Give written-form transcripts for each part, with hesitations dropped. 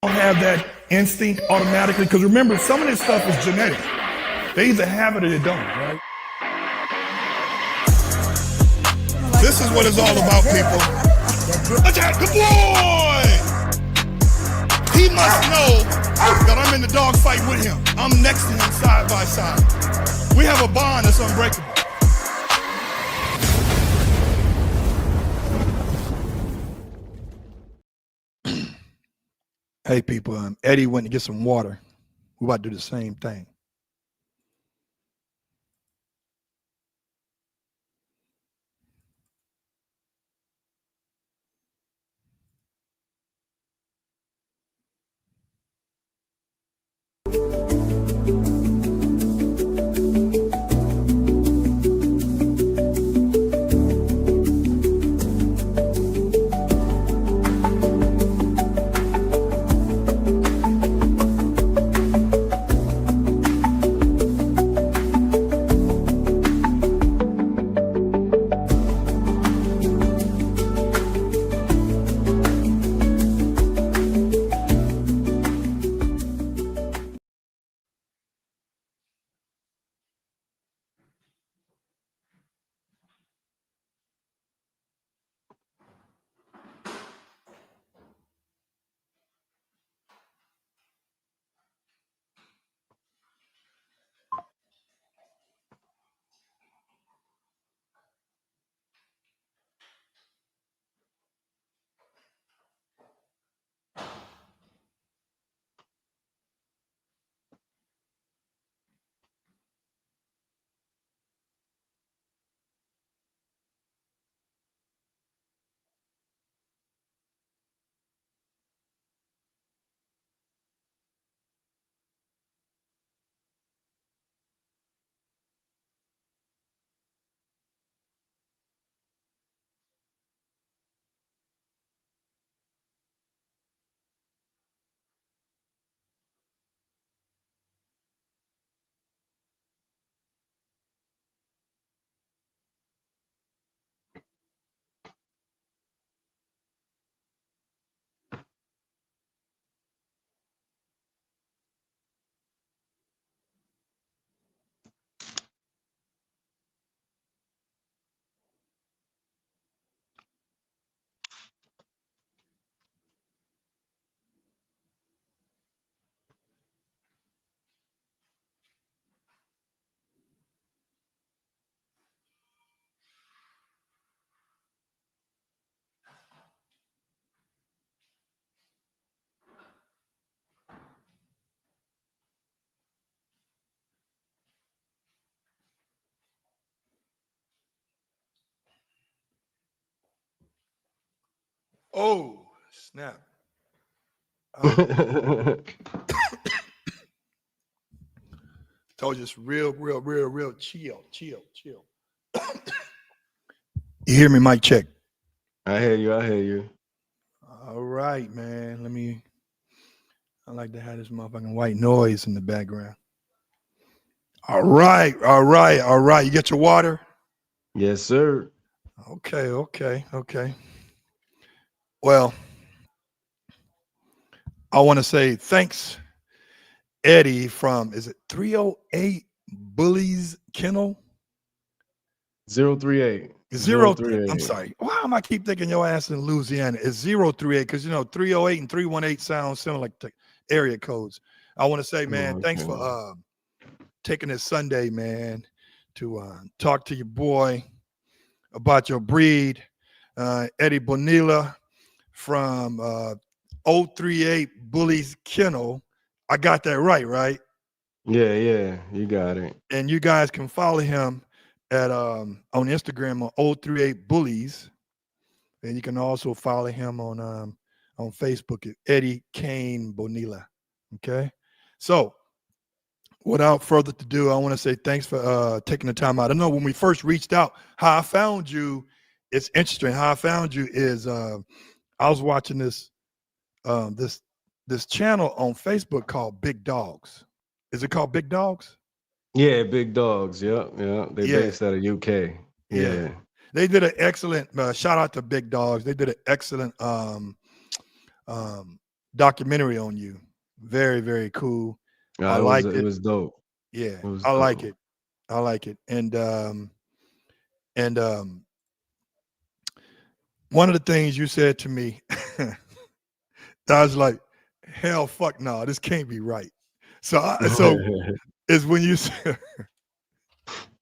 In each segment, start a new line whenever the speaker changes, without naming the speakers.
don't have that instinct automatically, because remember, some of this stuff is genetic. They either have it or they don't, right? This is what it's all about, people. Attack the boy! He must know that I'm in the dog fight with him. I'm next to him side by side. We have a bond that's unbreakable. Hey, people, Eddie went to get some water. We're about to do the same thing. Oh, snap. Told you it's real chill. You hear me, mic check?
I hear you.
All right, man. I like to have this motherfucking white noise in the background. All right. You get your water?
Yes, sir.
Okay. Well, I want to say thanks, Eddie from, is it 308 Bullyz Kennel?
038.
I'm sorry. Why am I keep thinking your ass in Louisiana? It's 038 because 308 and 318 sound similar like the area codes. I want to say, man, thanks for taking this Sunday, man, to talk to your boy about your breed, Eddie Bonilla from 038 Bullyz Kennel. I got that right?
Yeah, you got it.
And you guys can follow him at on Instagram on 038 Bullyz, and you can also follow him on Facebook at Eddie Kane Bonilla. Okay, so without further ado, I want to say thanks for taking the time out. I know when we first reached out, how I found you. It's interesting. How I found you is I was watching this channel on Facebook called Big Dogs. Is it called Big Dogs?
Yeah, Big Dogs. Yeah. They based out of UK. Yeah.
They did an excellent shout out to Big Dogs. They did an excellent documentary on you. Very, very cool. I
It was
liked
it
it.
was dope.
Yeah,
It was
I like
dope.
it. I like it. And one of the things you said to me, I was like, hell, fuck no, this can't be right. So is when you said,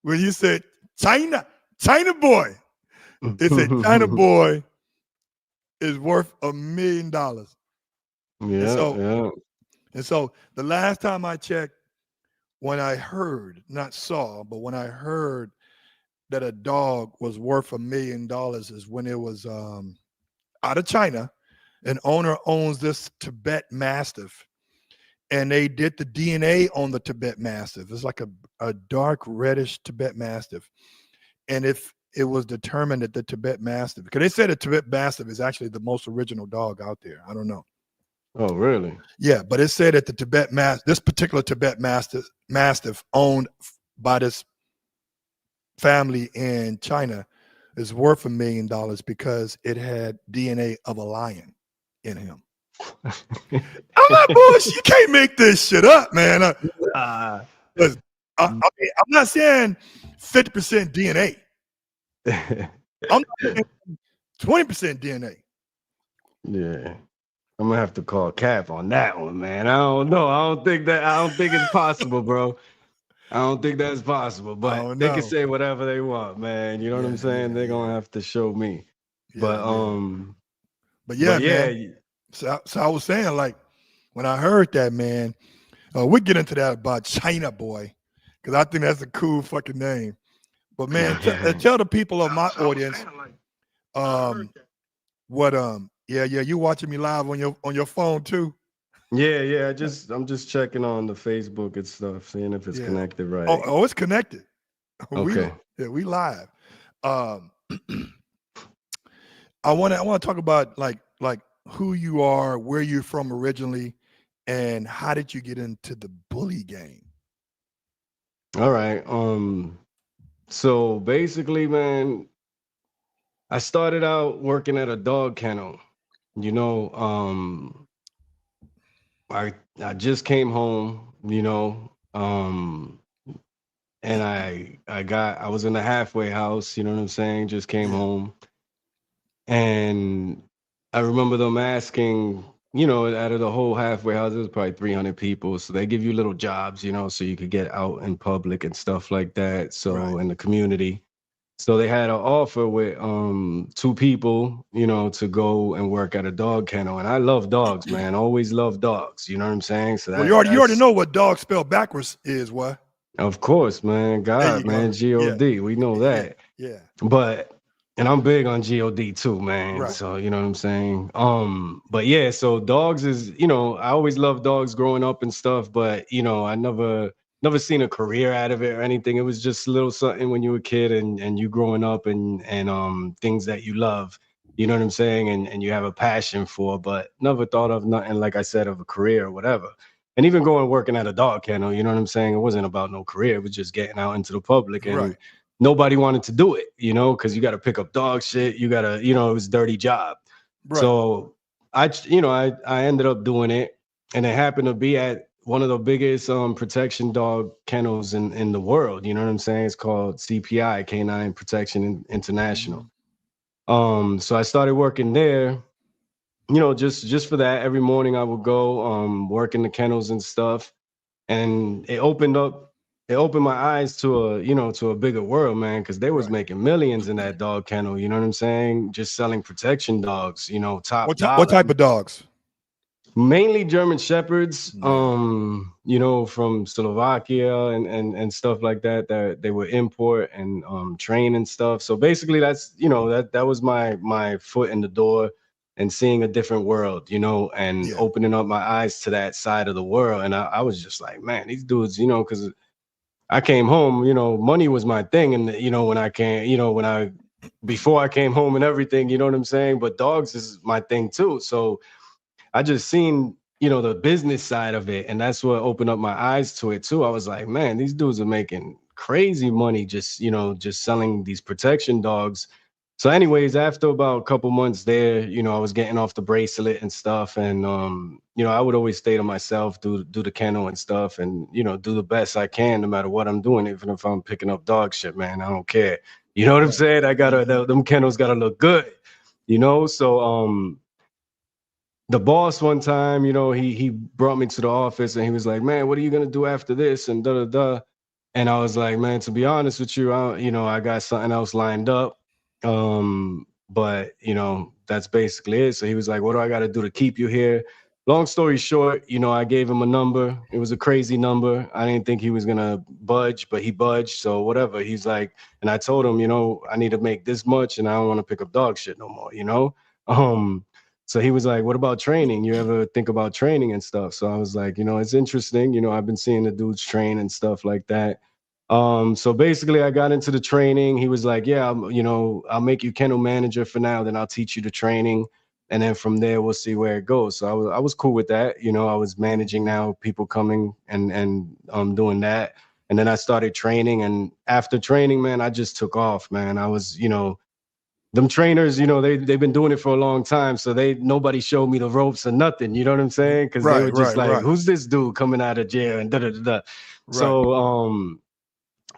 when you said China boy, it said China boy is worth $1 million. And
Yeah,
so
yeah.
and so the last time I checked, when I heard, not saw, but when I heard that a dog was worth $1 million is when it was out of China. An owner owns this Tibet Mastiff, and they did the DNA on the Tibet Mastiff. It's like a dark reddish Tibet Mastiff. And if it was determined that the Tibet Mastiff, because they said the Tibet Mastiff is actually the most original dog out there. I don't know.
Oh, really?
Yeah, but it said that the this particular Tibet Mastiff owned by this family in China is worth $1 million because it had DNA of a lion in him. I'm not bullshit. You can't make this shit up, man. I mean, I'm not saying 50% DNA. I'm not saying 20% DNA.
Yeah. I'm gonna have to call Cap on that one, man. I don't know. I don't think it's possible, bro. I don't think that's possible, but they can say whatever they want, man. You know what I'm saying? They're gonna have to show me. But
yeah,
yeah.
Man. So I was saying, like, when I heard that, man, we'll get into that about China boy, because I think that's a cool fucking name. But man, tell the people of my audience, what you watching me live on your phone too?
Yeah. I'm just checking on the Facebook and stuff, seeing if it's connected right.
Oh, it's connected.
Okay.
We live. I want to talk about like who you are, where you're from originally, and how did you get into the bully game?
All right. So basically, man, I started out working at a dog kennel. You know, I just came home, you know, and I was in the halfway house, you know what I'm saying? Just came home. And I remember them asking, you know, out of the whole halfway house, there's probably 300 people. So they give you little jobs, you know, so you could get out in public and stuff like that. So in the community. So they had an offer with 2 people, you know, to go and work at a dog kennel. And I love dogs, man. Always love dogs. You know what I'm saying? So
you already know what dog spelled backwards is, what?
Of course, man. God, man. G-O-D. We know that.
Yeah.
And I'm big on G-O-D too, man. Right. So you know what I'm saying? But yeah, so dogs is, you know, I always loved dogs growing up and stuff, but you know, I never seen a career out of it or anything. It was just a little something when you were a kid and you growing up and things that you love, you know what I'm saying, and you have a passion for, but never thought of nothing, like I said, of a career or whatever. And even going working at a dog kennel, you know what I'm saying? It wasn't about no career. It was just getting out into the public. And nobody wanted to do it, you know, because you got to pick up dog shit. You got to, you know, it was a dirty job. Right. So I ended up doing it. And it happened to be at one of the biggest protection dog kennels in the world. You know what I'm saying? It's called CPI, Canine Protection International. Mm-hmm. So I started working there. You know, just for that, every morning I would go work in the kennels and stuff, and it opened my eyes to a bigger world, man, because they was making millions in that dog kennel. You know what I'm saying? Just selling protection dogs. You know, top dollar.
What type of dogs?
Mainly German Shepherds. You know, from Slovakia and stuff like that. That they would import and train and stuff. So basically, that's that was my foot in the door. And seeing a different world, you know, and opening up my eyes to that side of the world. And I was just like, man, these dudes, you know, because I came home, you know, money was my thing. And, you know, before I came home and everything, you know what I'm saying? But dogs is my thing too. So I just seen, you know, the business side of it. And that's what opened up my eyes to it too. I was like, man, these dudes are making crazy money just selling these protection dogs. So anyways, after about a couple months there, you know, I was getting off the bracelet and stuff. And, you know, I would always stay to myself, do the kennel and stuff, and, you know, do the best I can no matter what I'm doing, even if I'm picking up dog shit, man. I don't care. You know what I'm saying? I gotta, them kennels gotta look good, you know? So, the boss one time, you know, he brought me to the office and he was like, man, what are you gonna do after this? And da da da. And I was like, man, to be honest with you, you know, I got something else lined up. But you know, that's basically it. So he was like, what do I gotta do to keep you here? Long story short, you know, I gave him a number. It was a crazy number. I didn't think he was gonna budge, but he budged. So whatever. He's like, and I told him, you know, I need to make this much and I don't want to pick up dog shit no more, you know? So he was like, what about training? You ever think about training and stuff? So I was like, you know, it's interesting. You know, I've been seeing the dudes train and stuff like that. So basically I got into the training. He was like, yeah, you know, I'll make you kennel manager for now. Then I'll teach you the training. And then from there, we'll see where it goes. So I was cool with that. You know, I was managing now people coming and doing that. And then I started training. And after training, man, I just took off, man. I was, you know, them trainers, you know, they've been doing it for a long time, so nobody showed me the ropes or nothing. You know what I'm saying? Because they were just like, who's this dude coming out of jail and da da da. So,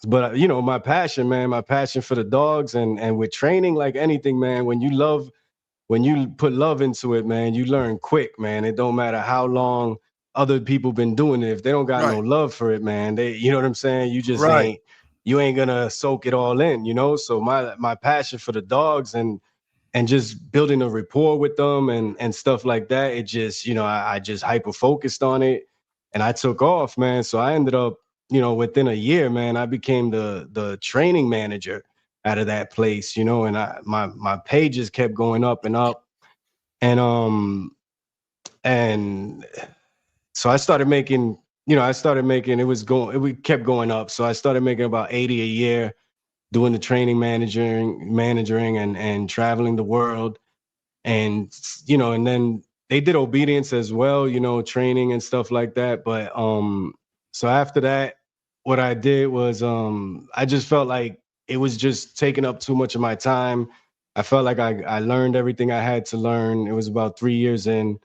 but you know, my passion, man, my passion for the dogs and with training, like anything, man, when you put love into it, man, you learn quick, man. It don't matter how long other people been doing it. If they don't got no love for it, man, you know what I'm saying? You just you ain't gonna soak it all in, you know? So my passion for the dogs and just building a rapport with them and stuff like that, it just, you know, I just hyper focused on it and I took off, man. So I ended up, you know, within a year, man, I became the training manager out of that place, you know, and my pages kept going up and up. And so I started making, you know, it kept going up. So I started making about 80 a year doing the training managing and traveling the world. And, you know, and then they did obedience as well, you know, training and stuff like that. But so after that, what I did was I just felt like it was just taking up too much of my time. I felt like I learned everything I had to learn. It was about 3 years in.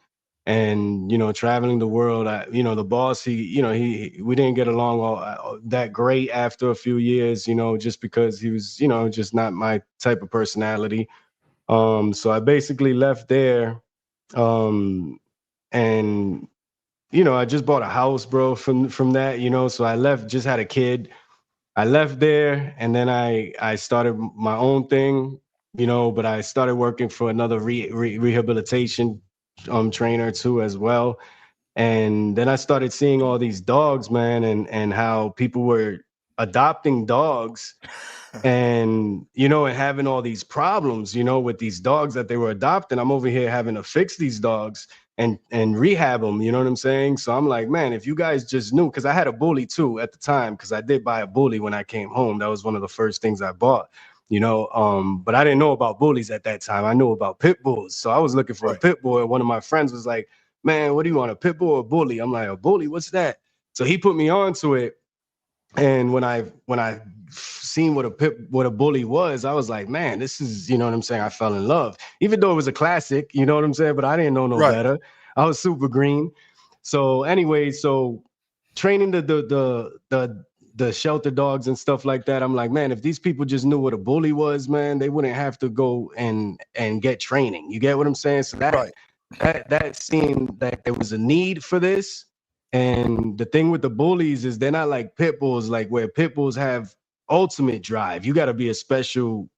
And, you know, traveling the world, you know, the boss, we didn't get along that great after a few years, you know, just because he was, you know, just not my type of personality. So I basically left there. And, you know, I just bought a house, bro, from that, you know, so I left, just had a kid. I left there and then I started my own thing, you know, but I started working for another rehabilitation trainer too as well. And then I started seeing all these dogs, man, and how people were adopting dogs and, you know, and having all these problems, you know, with these dogs that they were adopting. I'm over here having to fix these dogs and rehab them, you know what I'm saying? So I'm like, man, if you guys just knew, because I had a bully too at the time, because I did buy a bully when I came home. That was one of the first things I bought, you know, but I didn't know about bullies at that time. I knew about pit bulls. So I was looking for a pit bull, and one of my friends was like, man, what do you want, a pit bull or a bully? I'm like, a bully, what's that? So he put me onto it. And when I seen what a bully was, I was like, man, this is, you know what I'm saying? I fell in love, even though it was a classic, you know what I'm saying? But I didn't know no better. I was super green. So anyway, so training the shelter dogs and stuff like that, I'm like, man, if these people just knew what a bully was, man, they wouldn't have to go and get training. You get what I'm saying? So that seemed like there was a need for this. And the thing with the bullies is they're not like pit bulls, like where pit bulls have ultimate drive. You got to be a special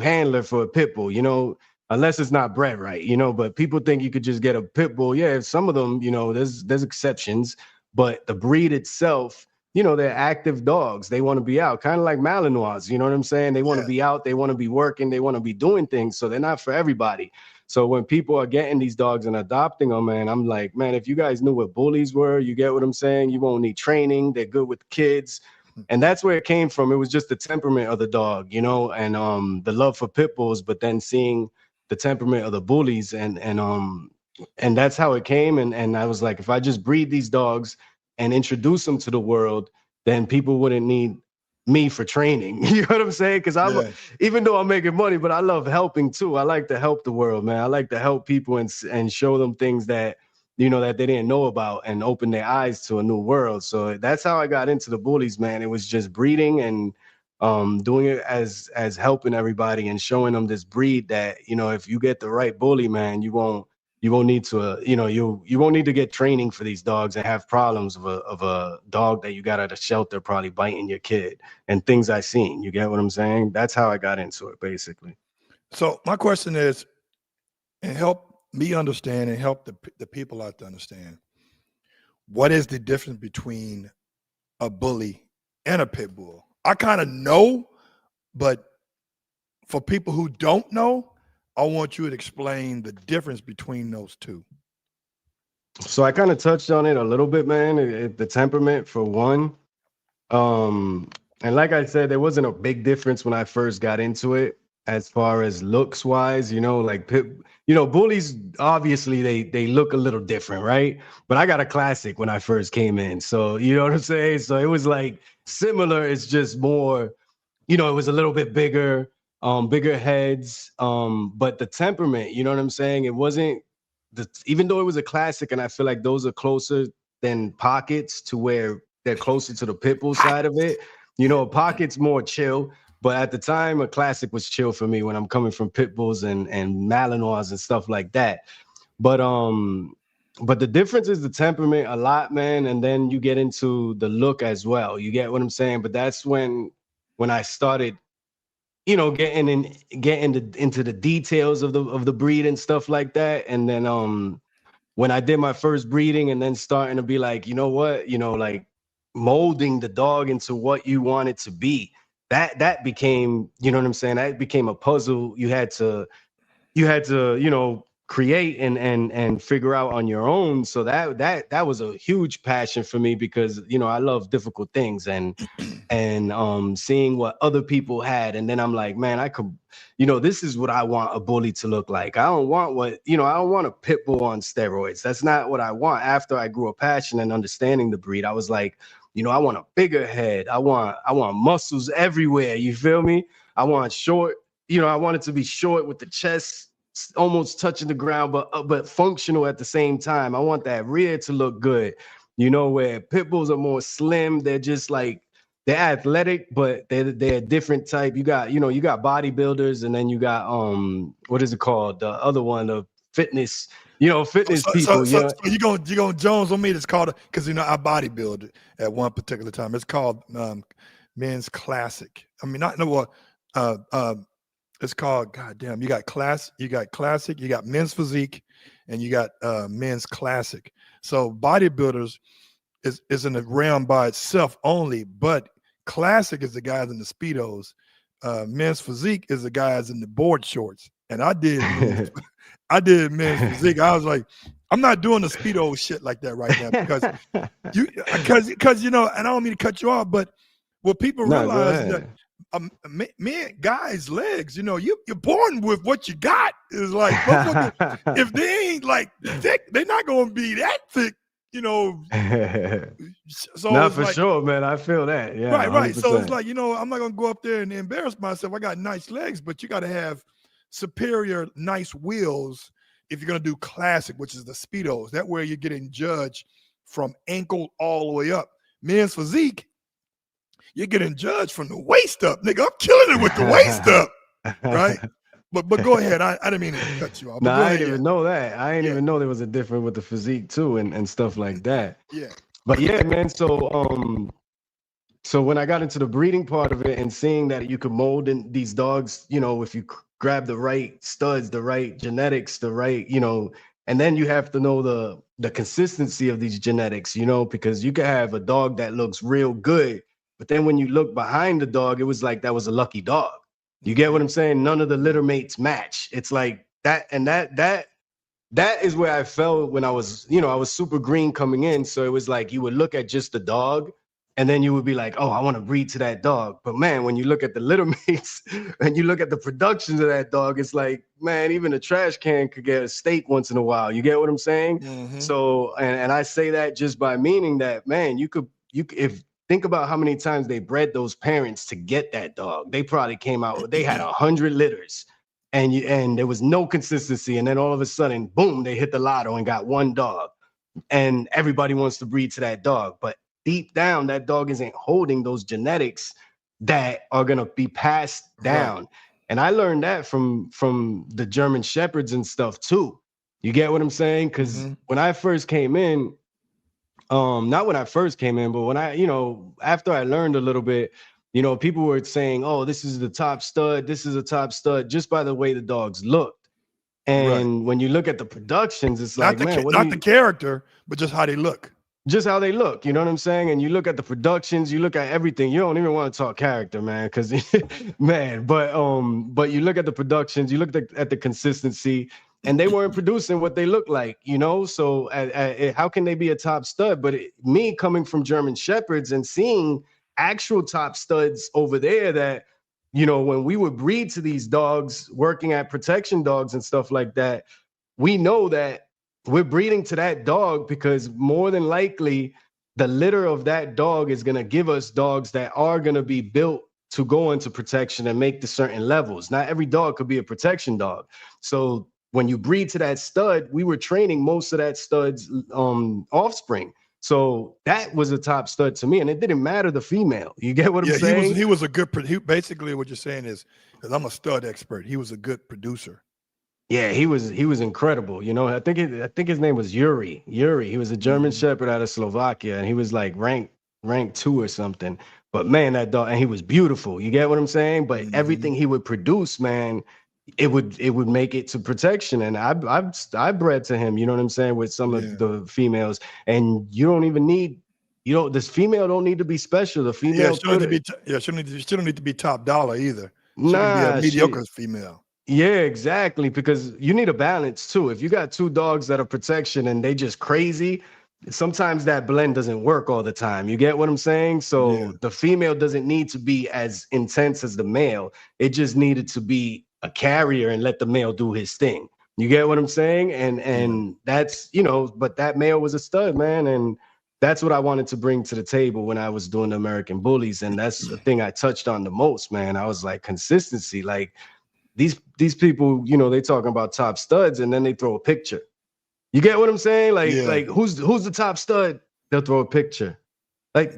handler for a pit bull, you know, unless it's not bred right, you know. But people think you could just get a pit bull. Yeah, some of them, you know, there's exceptions, but the breed itself, you know, they're active dogs. They want to be out, kind of like Malinois. You know what I'm saying? They want to be out. They want to be working. They want to be doing things. So they're not for everybody. So when people are getting these dogs and adopting them, man, I'm like, man, if you guys knew what bullies were, you get what I'm saying? You won't need training. They're good with kids. And that's where it came from. It was just the temperament of the dog, you know, and the love for pit bulls, but then seeing the temperament of the bullies and that's how it came. And I was like, if I just breed these dogs and introduce them to the world, then people wouldn't need me for training. You know what I'm saying? Because even though I'm making money, but I love helping too. I like to help the world, man. I like to help people and show them things that, you know, that they didn't know about and open their eyes to a new world. So that's how I got into the Bullyz, man. It was just breeding and doing it as helping everybody and showing them this breed that, you know, if you get the right bully, man, you won't need to, you know, you won't need to get training for these dogs and have problems of a dog that you got at a shelter probably biting your kid and things I seen. You get what I'm saying? That's how I got into it, basically.
So my question is, and help me understand and help the people out to understand, what is the difference between a bully and a pit bull? I kind of know, but for people who don't know, I want you to explain the difference between those two.
So I kind of touched on it a little bit, man. The temperament for one. And like I said, there wasn't a big difference when I first got into it as far as looks wise, you know, like bullies, obviously they look a little different, right? But I got a classic when I first came in. So, you know what I'm saying? So it was like similar. It's just more, you know, it was a little bit bigger, bigger heads. But the temperament, you know what I'm saying? It wasn't even though it was a classic, and I feel like those are closer than pockets to where they're closer to the pit bull side of it. You know, a pocket's more chill, but at the time, a classic was chill for me when I'm coming from pit bulls and Malinois and stuff like that. But the difference is the temperament a lot, man, and then you get into the look as well. You get what I'm saying? But that's when I started, you know, getting into the details of the breed and stuff like that. And then when I did my first breeding and then starting to be like, you know what, you know, like molding the dog into what you want it to be, that became, you know what I'm saying, that became a puzzle you had to, you know, create and figure out on your own. So that was a huge passion for me because, you know, I love difficult things and seeing what other people had. And then I'm like, man, I could, you know, this is what I want a bully to look like. I don't want a pit bull on steroids. That's not what I want. After I grew a passion and understanding the breed, I was like, you know, I want a bigger head. I want muscles everywhere. You feel me? I want short, you know, I want it to be short with the chest almost touching the ground, but functional at the same time. I want that rear to look good. You know, where pit bulls are more slim. They're just like, they're athletic, but they're a different type. You got bodybuilders, and then you got what is it called? The other one, the fitness, you know, fitness people.
So you going Jones on me? It's called, because you know I bodybuild at one particular time. It's called men's classic. I mean, not no it's called, goddamn, you got classic, you got men's physique, and you got men's classic. So bodybuilders is in the realm by itself only, but classic is the guys in the Speedos. Men's physique is the guys in the board shorts. And I did men's physique. I was like, I'm not doing the Speedo shit like that right now because you know, and I don't mean to cut you off, but what people realize is that man, guys' legs, you know, you're born with what you got. Is like, if they ain't like thick, they're not gonna be that thick, you know. So
not for like, sure, man. I feel that. Yeah,
right. 100%. So it's like, you know, I'm not gonna go up there and embarrass myself. I got nice legs, but you got to have superior, nice wheels if you're gonna do classic, which is the Speedos. That way you're getting judged from ankle all the way up. Men's physique, you're getting judged from the waist up, nigga. I'm killing it with the waist up, right? But go ahead. I didn't mean to cut you off.
No, I didn't even know that. I didn't even know there was a difference with the physique too and stuff like that.
Yeah.
But yeah, man. So when I got into the breeding part of it and seeing that you could mold in these dogs, you know, if you grab the right studs, the right genetics, the right, you know, and then you have to know the consistency of these genetics, you know, because you could have a dog that looks real good, but then when you look behind the dog, it was like that was a lucky dog. You get what I'm saying? None of the litter mates match. It's like that, and that is where I felt when I was, you know, I was super green coming in. So it was like you would look at just the dog, and then you would be like, oh, I want to breed to that dog. But man, when you look at the litter mates and you look at the productions of that dog, it's like, man, even a trash can could get a steak once in a while. You get what I'm saying? Mm-hmm. So, and I say that just by meaning that, man, you could if think about how many times they bred those parents to get that dog. They probably came out, they had 100 litters and there was no consistency. And then all of a sudden, boom, they hit the lotto and got one dog. And everybody wants to breed to that dog. But deep down, that dog isn't holding those genetics that are going to be passed down. Right. And I learned that from the German Shepherds and stuff too. You get what I'm saying? Because when I first came in, not when I first came in, but when I, after I learned a little bit, people were saying, oh, this is the top stud, this is a top stud, just by the way the dogs looked. And when you look at the productions, it's
not
like, man,
not the character, but just how they look.
Just how they look, you know what I'm saying? And you look at the productions, you look at everything. You don't even want to talk character, man, because man, but you look at the productions, you look at the consistency, and they weren't producing what they look like, So how can they be a top stud? But me coming from German Shepherds and seeing actual top studs over there that, when we would breed to these dogs, working at protection dogs and stuff like that, we know that we're breeding to that dog because more than likely the litter of that dog is going to give us dogs that are going to be built to go into protection and make the certain levels. Not every dog could be a protection dog. So when you breed to that stud, we were training most of that stud's offspring. So that was a top stud to me, and it didn't matter the female. You get what I'm saying?
He was a good. Basically, what you're saying is, because I'm a stud expert, he was a good producer.
Yeah, he was incredible. I think his name was Yuri. He was a German Shepherd out of Slovakia, and he was like ranked 2 or something. But man, that dog, and he was beautiful. You get what I'm saying? But everything he would produce, man, it would make it to protection. And I bred to him, you know what I'm saying, with some of the females. And you don't even need, this female don't need to be special. The female
she don't need to be top dollar either. She can be a mediocre female.
Yeah, exactly. Because you need a balance too. If you got 2 dogs that are protection and they just crazy, sometimes that blend doesn't work all the time. You get what I'm saying? So the female doesn't need to be as intense as the male. It just needed to be a carrier and let the male do his thing. You get what I'm saying? And that's, but that male was a stud, man. And that's what I wanted to bring to the table when I was doing the American Bullyz. And that's the thing I touched on the most, man. I was like, consistency. Like these people, they talking about top studs and then they throw a picture. You get what I'm saying? Like who's the top stud? They'll throw a picture. Like,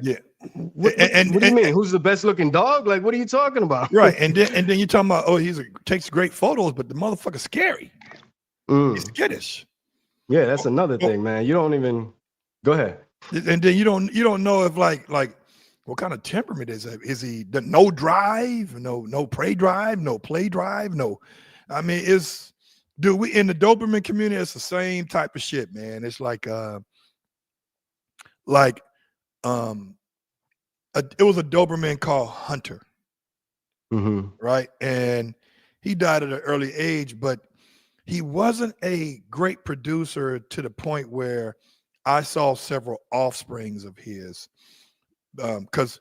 what do you mean? Who's the best looking dog? Like, what are you talking about?
Right. And then you're talking about, takes great photos, but the motherfucker's scary. He's skittish.
Yeah, that's another thing, man. You don't even go ahead.
And then you don't know if like what kind of temperament is it? Is he no drive, no prey drive, no play drive, no? I mean, we in the Doberman community, it's the same type of shit, man. It's like it was a Doberman called Hunter, right? And he died at an early age, but he wasn't a great producer to the point where I saw several offsprings of his. Because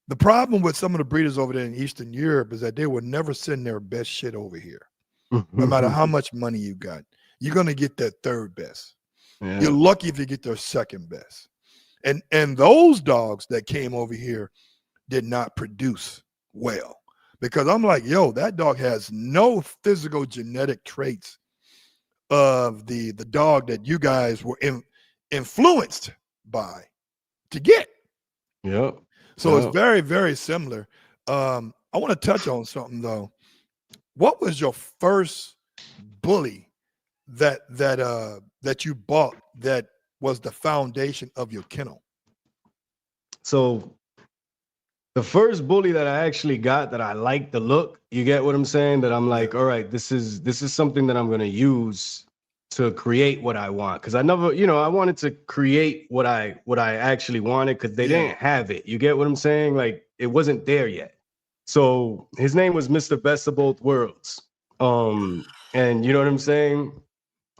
the problem with some of the breeders over there in Eastern Europe is that they will never send their best shit over here. No matter how much money you got, you're going to get that third best. Yeah. You're lucky if you get their second best. And those dogs that came over here did not produce well, because I'm like, that dog has no physical genetic traits of the dog that you guys were influenced by to get.
Yeah.
So it's very, very similar. I want to touch on something though. What was your first bully that you bought that was the foundation of your kennel?
So the first bully that I actually got that I liked the look, you get what I'm saying? That I'm like, all right, this is something that I'm gonna use to create what I want. Because I never, I wanted to create what I actually wanted, because they didn't have it. You get what I'm saying? Like, it wasn't there yet. So his name was Mr. Best of Both Worlds. And you know what I'm saying?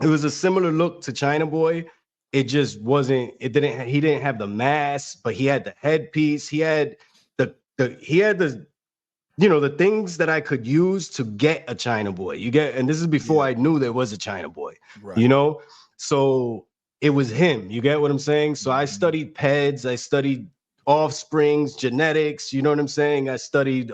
It was a similar look to China Boy. It just wasn't, he didn't have the mask, but he had the headpiece. He had the things that I could use to get a China Boy. And this is before I knew there was a China Boy, right. So it was him. You get what I'm saying? So I studied PEDs. I studied offsprings, genetics, you know what I'm saying? I studied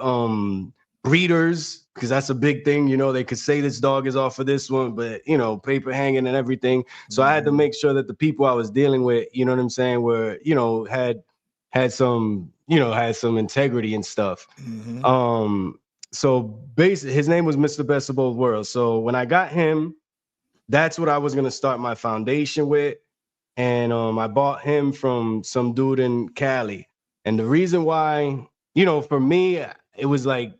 breeders, because that's a big thing. You know, they could say this dog is off of this one, but you know, paper hanging and everything. So I had to make sure that the people I was dealing with, you know what I'm saying, were, you know, had some, you know, had some integrity and stuff. So basically his name was Mr. Best of Both Worlds. So when I got him, that's what I was gonna start my foundation with. And I bought him from some dude in Cali. And the reason why, you know, for me, it was like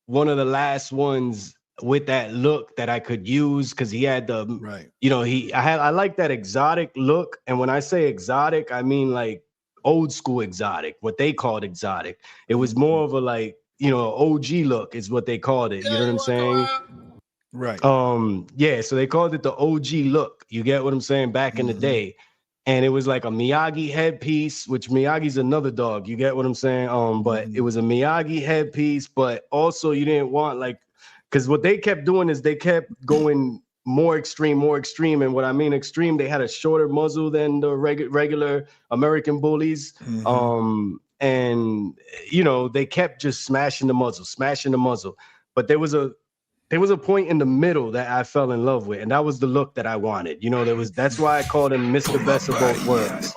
one of the last ones with that look that I could use, because he had the, you know, I like that exotic look. And when I say exotic, I mean like old school exotic, what they called exotic. It was more of a like, you know, OG look is what they called it. You know what I'm saying?
Right.
Yeah, so they called it the OG look. You get what I'm saying? Back in the day. And it was like a Miyagi headpiece, which Miyagi's another dog. You get what I'm saying? But it was a Miyagi headpiece, but also you didn't want like, because what they kept doing is they kept going more extreme. And what I mean extreme, they had a shorter muzzle than the regular American Bullyz. And you know, they kept just smashing the muzzle. But there was a point in the middle that I fell in love with, and that was the look that I wanted. You know, that's why I called him Mr. Best of Both Worlds.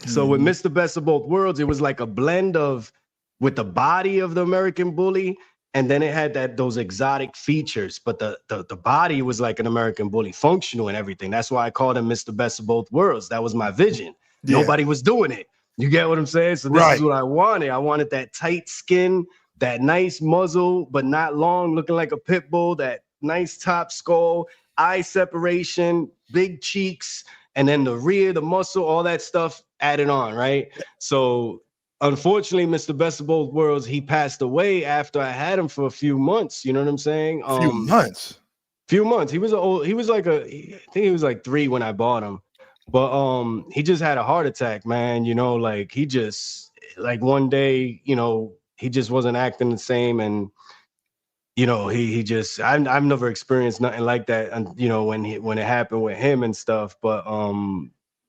So with Mr. Best of Both Worlds, it was like a blend of with the body of the American Bully, and then it had those exotic features, but the body was like an American Bully, functional and everything. That's why I called him Mr. Best of Both Worlds. That was my vision. Nobody was doing it. You get what I'm saying? So this is what I wanted. I wanted that tight skin, that nice muzzle, but not long, looking like a pit bull, that nice top skull, eye separation, big cheeks, and then the rear, the muscle, all that stuff added on, right? So unfortunately, Mr. Best of Both Worlds, he passed away after I had him for a few months. You know what I'm saying?
Few months.
He was I think he was like 3 when I bought him. But he just had a heart attack, man. You know, like he just like one day, you know, he just wasn't acting the same, and you know, he just I've never experienced nothing like that, and you know, when it happened with him and stuff. But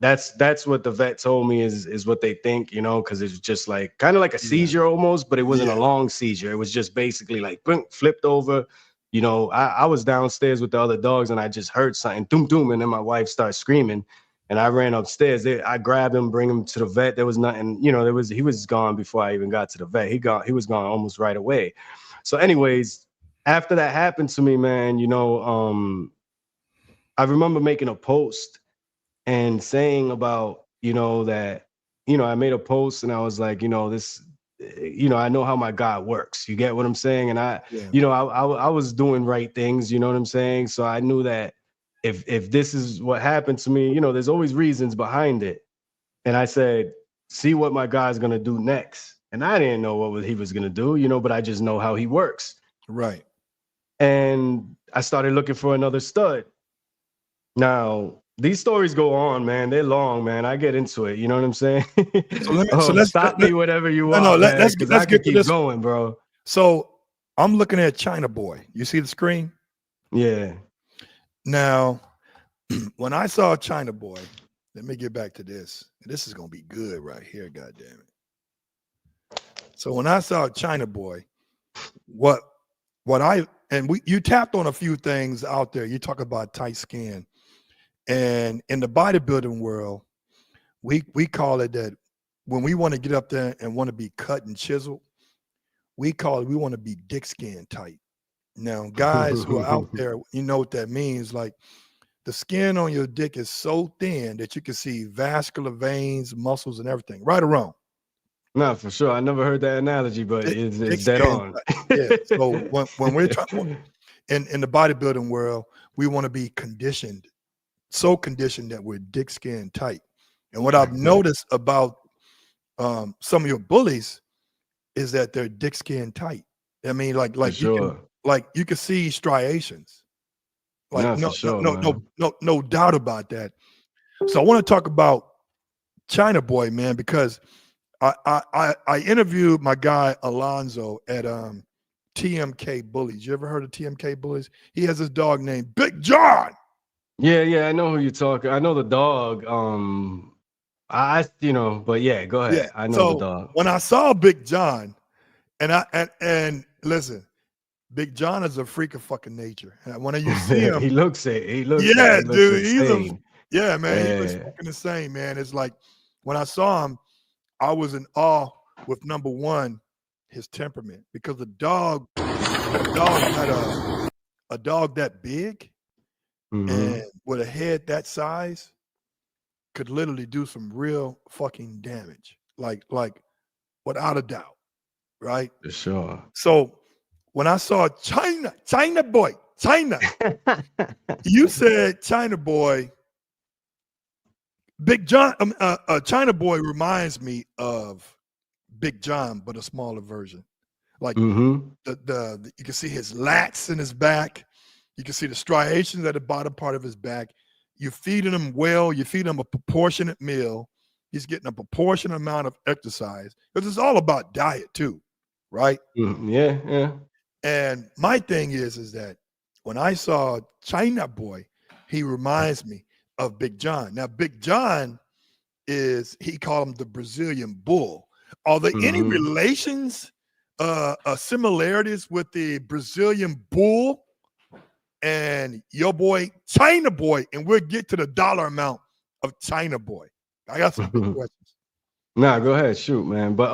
that's what the vet told me is what they think, you know, because it's just like kind of like a seizure almost, but it wasn't a long seizure. It was just basically like flipped over. You know, I was downstairs with the other dogs and I just heard something, doom doom, and then my wife started screaming. And I ran upstairs. I grabbed him, bring him to the vet. There was nothing, you know, he was gone before I even got to the vet. He was gone almost right away. So anyways, after that happened to me, man, you know, I remember making a post and saying about, you know, that, you know, I made a post and I was like, you know, this, you know, I know how my God works. You get what I'm saying? And you know, I was doing right things, you know what I'm saying? So I knew that if this is what happened to me, you know, there's always reasons behind it. And I said, see what my God's going to do next. And I didn't know what he was going to do, you know, but I just know how he works.
Right.
And I started looking for another stud. Now, these stories go on, man. They're long, man. I get into it. You know what I'm saying? So let's stop me whatever you want. No, let's get to this going, bro.
So I'm looking at China Boy. You see the screen?
Yeah.
Now, when I saw China Boy, let me get back to this. This is gonna be good right here, goddamn it. So when I saw China Boy, you tapped on a few things out there. You talk about tight skin, and in the bodybuilding world, we call it that when we want to get up there and want to be cut and chiseled, we want to be dick skin tight. Now, guys who are out there, you know what that means. Like the skin on your dick is so thin that you can see vascular veins, muscles, and everything. Right or wrong?
No, for sure. I never heard that analogy, but it's dead on.
Yeah. So when we're trying in the bodybuilding world, we want to be conditioned, so conditioned that we're dick skin tight. And what I've noticed about some of your bullies is that they're dick skin tight. I mean, like you can see striations. Like no doubt about that. So I want to talk about China Boy, man, because I interviewed my guy Alonzo at TMK Bullyz. You ever heard of TMK Bullyz? He has this dog named Big John.
Yeah, I know who you're talking. I know the dog. but yeah, go ahead.
Yeah.
I know the
So
dog.
when I saw Big John, and listen, Big John is a freak of fucking nature. And when you see him,
He looks it. He looks it.
yeah,
He looks
dude,
insane.
man, he looks fucking insane, man. It's like when I saw him, I was in awe with number one, his temperament, because the dog had a dog that big and with a head that size could literally do some real fucking damage, like without a doubt, right?
For sure.
So when I saw China boy, you said China boy. Big John, China boy reminds me of Big John, but a smaller version. Like the you can see his lats in his back. You can see the striations at the bottom part of his back. You're feeding him well. You feed him a proportionate meal. He's getting a proportionate amount of exercise because it's all about diet too, right?
Yeah.
And my thing is that when I saw China boy, he reminds me of Big John. Now, Big John he called him the Brazilian bull. Are there any relations, similarities with the Brazilian bull and your boy China boy? And we'll get to the dollar amount of China boy. I got some big questions.
Nah, go ahead, shoot, man. But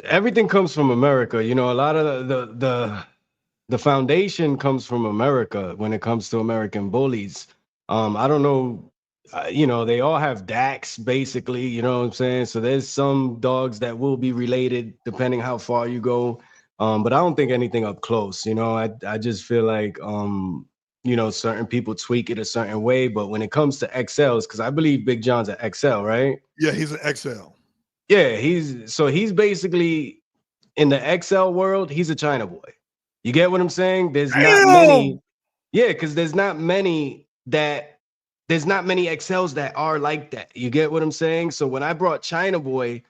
everything comes from America. You know, a lot of the foundation comes from America when it comes to American bullies. I don't know, they all have DAX basically, you know what I'm saying? So there's some dogs that will be related depending how far you go. But I don't think anything up close, I just feel like, certain people tweak it a certain way. But when it comes to XLs, because I believe Big John's an XL, right?
Yeah, he's an XL.
Yeah, he's basically in the XL world, he's a China boy. You get what I'm saying? There's not many. Yeah, because there's not many XLs that are like that. You get what I'm saying? So when I brought China boy,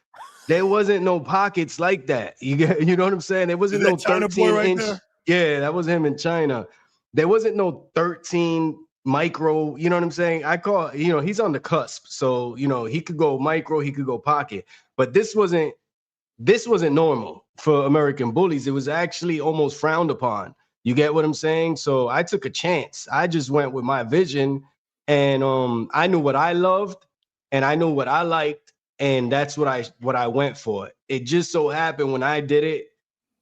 there wasn't no pockets like that. You know what I'm saying? There wasn't no 13-inch. Right, yeah, that was him in China. There wasn't no 13 micro, you know what I'm saying? I call, he's on the cusp. So, he could go micro, he could go pocket. But this wasn't normal for American bullies. It was actually almost frowned upon. You get what I'm saying? So I took a chance. I just went with my vision, and I knew what I loved and I knew what I liked, and that's what I went for. It just so happened when I did it,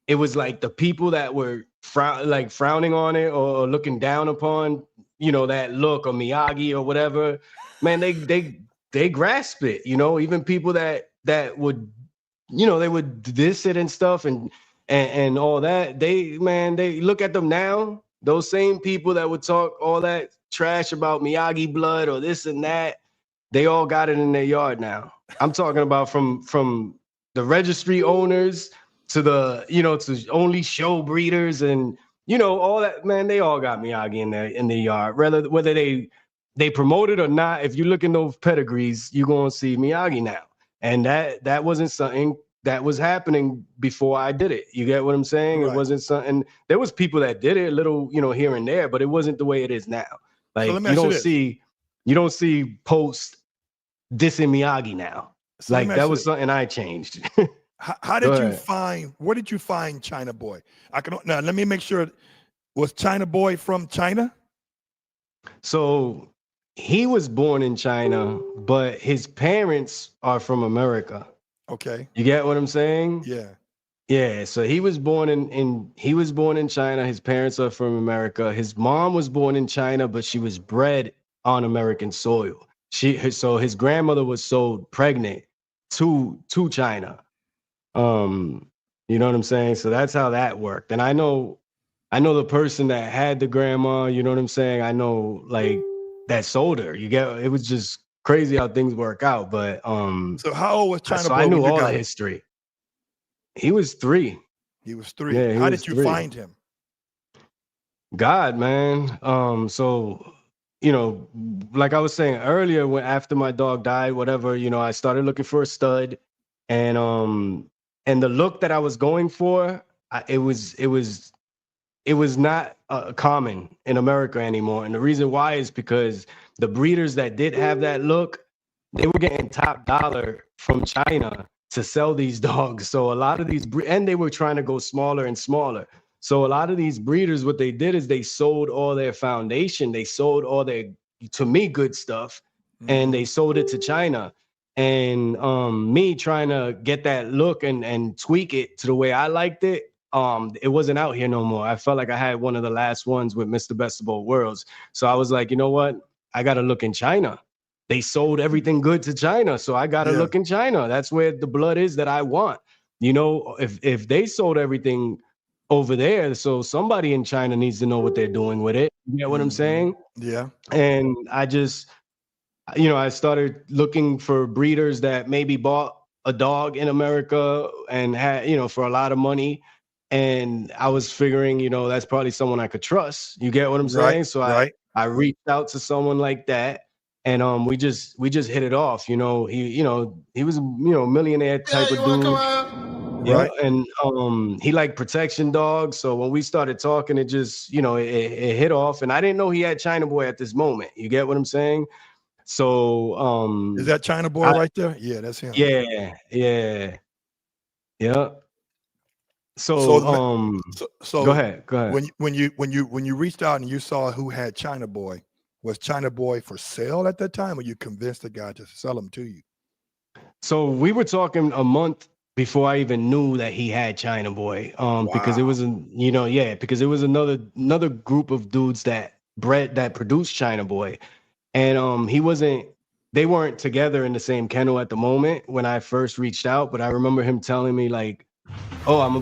it was like the people that were frowning on it or looking down upon, that look, or Miyagi or whatever, man, they grasp it, even people that would, they would diss it and stuff and all that. They look at them now. Those same people that would talk all that trash about Miyagi blood or this and that, they all got it in their yard now. I'm talking about from the registry owners to the, to only show breeders and, all that, man, they all got Miyagi in their yard. Whether they promote it or not, if you look in those pedigrees, you're going to see Miyagi now. And that wasn't something that was happening before I did it. You get what I'm saying? Right. It wasn't something. There was people that did it a little, here and there, but it wasn't the way it is now. Like so you don't see posts dissing Miyagi now. So like that was something I changed.
How did you find? Where did you find China boy? Now let me make sure. Was China boy from China?
So he was born in China, but his parents are from America.
Okay.
You get what I'm saying?
Yeah.
Yeah. So he was born in China. His parents are from America. His mom was born in China, but she was bred on American soil. So his grandmother was sold pregnant to China. You know what I'm saying? So that's how that worked. And I know the person that had the grandma, you know what I'm saying? I know like that sold her. It was just crazy how things work out. But
so how old was China boy?
So I knew all the history. He was 3.
He was 3.
Yeah,
how did you find him?
God, man. So like I was saying earlier, after my dog died, whatever, I started looking for a stud, and the look that I was going for, it was it was not common in America anymore. And the reason why is because the breeders that did have that look, they were getting top dollar from China to sell these dogs. So a lot of these, and they were trying to go smaller and smaller. So a lot of these breeders, what they did is they sold all their foundation. They sold all their, to me, good stuff, and they sold it to China. And me trying to get that look and tweak it to the way I liked it, it wasn't out here no more. I felt like I had one of the last ones with Mr. Best of Both Worlds. So I was like, you know what? I got to look in China. They sold everything good to China. So I got to look in China. That's where the blood is that I want. You know, if they sold everything over there, so somebody in China needs to know what they're doing with it. You get what I'm saying?
Yeah.
And I just, you know, I started looking for breeders that maybe bought a dog in America and had, you know, for a lot of money. And I was figuring, you know, that's probably someone I could trust. You get what I'm saying? So I reached out to someone like that, and we just hit it off. You know, he was, you know, millionaire type of dude. Yeah, and he liked protection dogs. So when we started talking, it just, you know, it hit off. And I didn't know he had China Boy at this moment. You get what I'm saying? So
is that China Boy right there? Yeah, that's him.
Yeah. So go ahead.
When you reached out and you saw who had China Boy, was China Boy for sale at that time, or you convinced the guy to sell him to you?
So we were talking a month before I even knew that he had China Boy, because it was, because it was another group of dudes that produced China Boy, and they weren't together in the same kennel at the moment when I first reached out. But I remember him telling me like, "Oh, I'm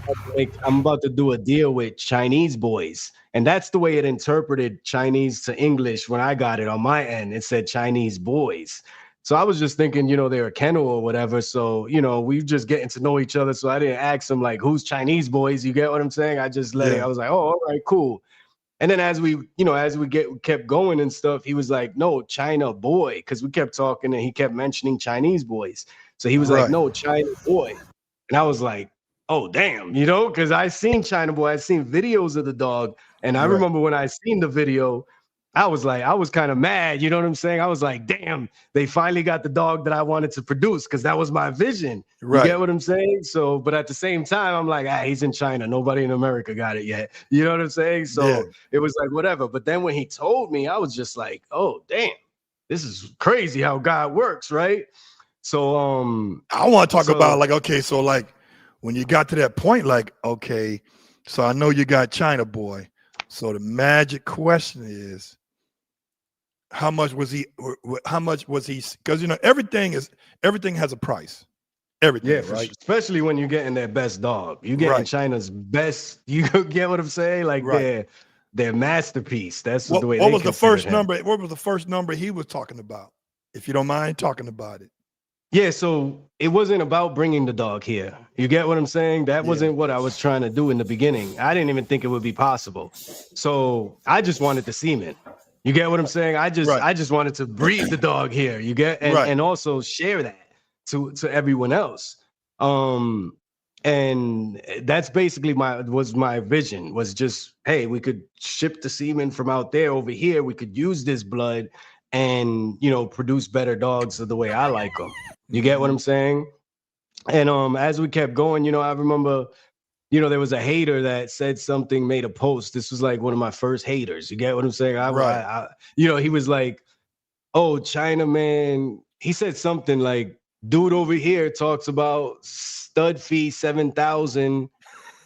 about to do a deal with Chinese boys," and that's the way it interpreted Chinese to English when I got it on my end. It said Chinese boys. So I was just thinking, you know, they're a kennel or whatever. So, you know, we just getting to know each other. So I didn't ask him like, who's Chinese boys? You get what I'm saying? I just let it. I was like, oh, all right, cool. And then as we kept going and stuff, he was like, no, China Boy. Because we kept talking and he kept mentioning Chinese boys. So he was like, no, China Boy. And I was like, oh, damn, you know, because I seen China Boy. I seen videos of the dog. And I remember when I seen the video, I was kind of mad, you know what I'm saying? I was like, damn, they finally got the dog that I wanted to produce, because that was my vision. You get what I'm saying? So, but at the same time, I'm like, he's in China. Nobody in America got it yet. You know what I'm saying? So it was like, whatever. But then when he told me, I was just like, oh, damn, this is crazy how God works, right? So
I want to talk about like, okay, so like when you got to that point, like, okay, so I know you got China Boy. So the magic question is, how much was he? Because, you know, everything has a price. Everything, right?
Especially when you're getting their best dog. You getting China's best. You get what I'm saying? Like their masterpiece. That's the way. What was the first
number? What was the first number he was talking about? If you don't mind talking about it.
Yeah, so it wasn't about bringing the dog here. You get what I'm saying? That wasn't what I was trying to do in the beginning. I didn't even think it would be possible. So I just wanted the semen. You get what I'm saying? I just wanted to breed the dog here. You get and also share that to everyone else. And that's basically my vision, was just, hey, we could ship the semen from out there over here. We could use this blood and, you know, produce better dogs the way I like them. You get what I'm saying? And as we kept going, you know, I remember, you know, there was a hater that said something, made a post. This was like one of my first haters. You get what I'm saying? I you know, he was like, oh, China man. He said something like, dude over here talks about stud fee 7,000,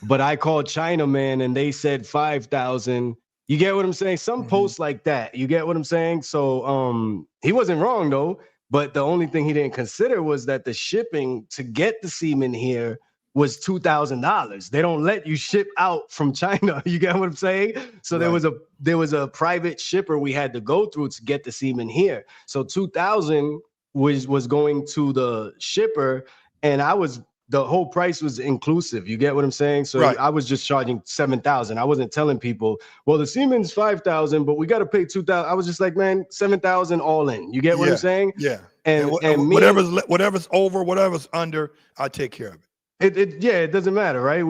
but I called China man and they said 5,000. You get what I'm saying? Some posts like that. You get what I'm saying? So he wasn't wrong though. But the only thing he didn't consider was that the shipping to get the semen here was $2,000. They don't let you ship out from China. You get what I'm saying? So there was a private shipper we had to go through to get the semen here. So $2,000 was going to the shipper, and the whole price was inclusive. You get what I'm saying? So I was just charging $7,000. I wasn't telling people, well, the semen's $5,000, but we got to pay $2,000. I was just like, man, $7,000 all in. You get what I'm saying?
Yeah.
And
whatever's over, whatever's under, I take care of it.
It doesn't matter, right?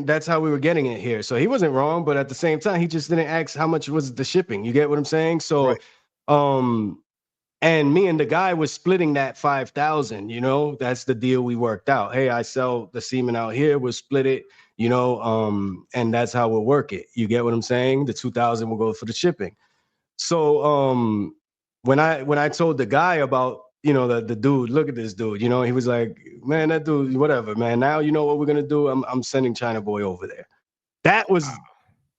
That's how we were getting it here. So he wasn't wrong, but at the same time, he just didn't ask how much was the shipping. You get what I'm saying? So, right. And me and the guy was splitting that 5,000, you know, that's the deal we worked out. Hey, I sell the semen out here, we'll split it, you know, and that's how we'll work it. You get what I'm saying? The 2,000 will go for the shipping. So when I told the guy about, you know, the dude, look at this dude, you know, he was like, man, that dude, whatever, man. Now you know what we're gonna do. I'm sending China Boy over there. That was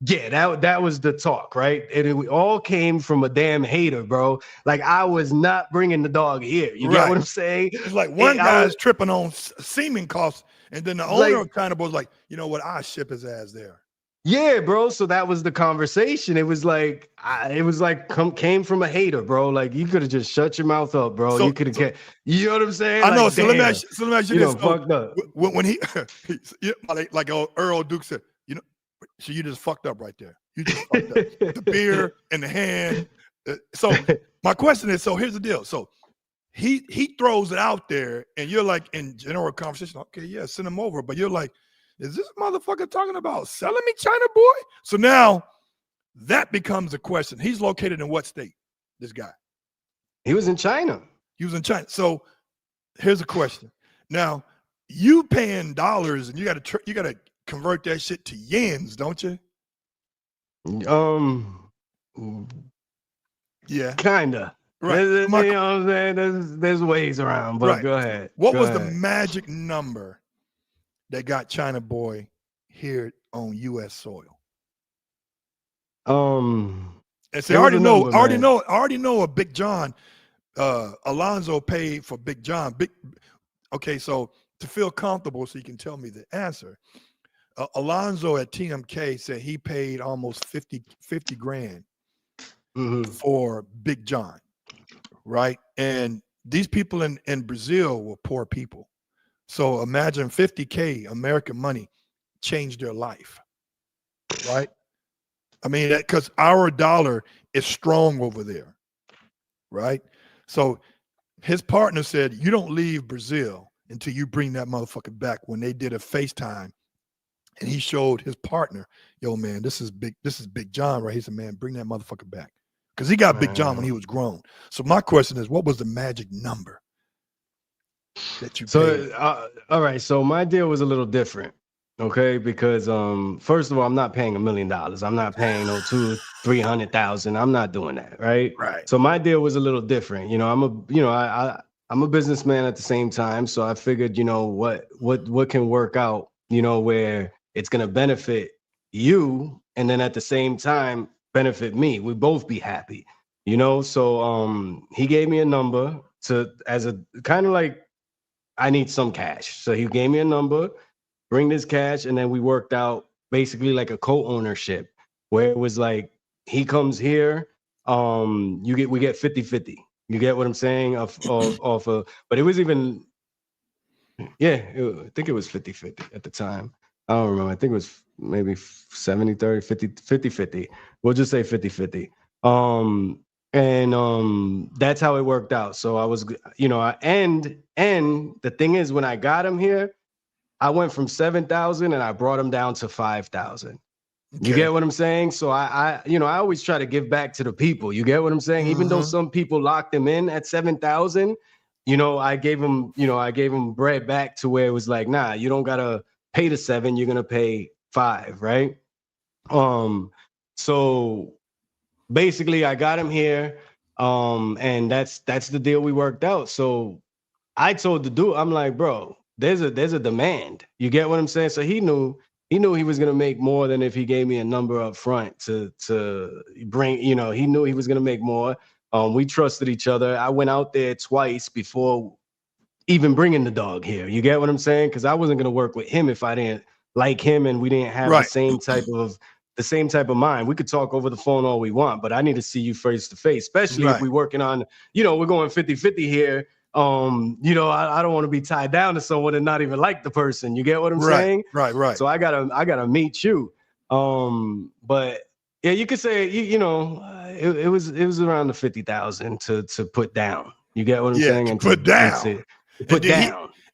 that was the talk, right? And it all came from a damn hater, bro. Like I was not bringing the dog here. You get what I'm saying?
It's like one guy's tripping on semen costs, and then the owner of China Boy was like, you know what? I ship his ass there.
Yeah, bro. So that was the conversation. It was like came from a hater, bro. Like you could have just shut your mouth up, bro. So, you could have you know what I'm saying?
I know. So let me ask you this.
Fucked up.
When he like Earl Duke said, you know, so you just fucked up right there. You just fucked up. The beer and the hand. So my question is, so here's the deal. So he throws it out there, and you're like in general conversation, okay, yeah, send him over. But you're like, is this motherfucker talking about selling me China Boy? So now that becomes a question. He's located in what state, this guy?
He was in China.
He was in China. So here's a question. Now, you paying dollars, and you got to convert that shit to yens, don't you? Yeah.
Kinda. Right. You know what I'm saying? There's ways around, but go ahead.
What was the magic number that got China Boy here on U.S. soil? And say, I already know a Big John. Alonzo paid for Big John. Okay, so to feel comfortable, so you can tell me the answer. Alonzo at TMK said he paid almost 50 grand for Big John, right? And these people in Brazil were poor people. So imagine 50K American money changed their life, right? I mean, because our dollar is strong over there, right? So his partner said, you don't leave Brazil until you bring that motherfucker back. When they did a FaceTime, and he showed his partner, yo, man, this is Big John, right? He said, man, bring that motherfucker back. Because he got Big John when he was grown. So my question is, what was the magic number that you paid?
All right, so my deal was a little different, okay? Because first of all, I'm not paying $1 million. I'm not paying no $200,000-300,000. I'm not doing that, right?
Right.
So my deal was a little different. You know, I'm a businessman at the same time. So I figured, you know, what can work out, you know, where it's gonna benefit you, and then at the same time benefit me. We both be happy, you know. So he gave me a number as a kind of like, I need some cash. So he gave me a number, bring this cash, and then we worked out basically like a co-ownership where it was like he comes here, we get 50-50. You get what I'm saying? But it was even, I think it was 50-50 at the time. I don't remember. I think it was maybe 70-30, 50-50. We'll just say 50-50. And that's how it worked out. So I was, you know, and the thing is, when I got him here, I went from 7,000 and I brought him down to 5,000. Okay. You get what I'm saying? So I always try to give back to the people. You get what I'm saying? Even though some people locked him in at 7,000, you know, I gave him bread back to where it was like, nah, you don't gotta pay the 7, you're gonna pay 5, right? So basically I got him here, and that's the deal we worked out. So I told the dude, I'm like, bro, there's a demand. You get what I'm saying? So he knew he was gonna make more than if he gave me a number up front to bring, you know, he knew he was gonna make more. We trusted each other. I went out there twice before even bringing the dog here. You get what I'm saying? Because I wasn't gonna work with him if I didn't like him and we didn't have the same type of mind. We could talk over the phone all we want, but I need to see you face to face, especially if we're working on, you know, we're going 50-50 here. You know, I don't want to be tied down to someone and not even like the person. You get what I'm saying?
Right.
So I gotta meet you. But yeah, you could say, you know, it was around the 50,000 to put down. You get what I'm saying?
And put down.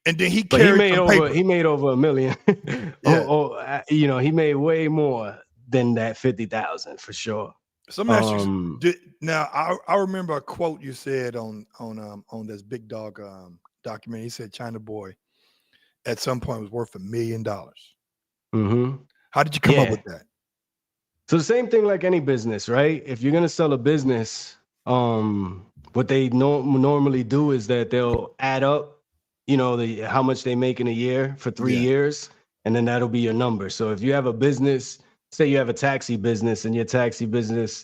And then he
But
carried some paper.
he made over $1 million. You know, he made way more than that 50,000 for sure.
So now I remember a quote you said on this Big Dog documentary. He said China Boy at some point was worth $1 million.
Mm-hmm.
How did you come up with that?
So the same thing like any business, right? If you're gonna sell a business, what they normally do is that they'll add up, you know, how much they make in a year for 3 years, and then that'll be your number. So if you have a business, say you have a taxi business, and your taxi business,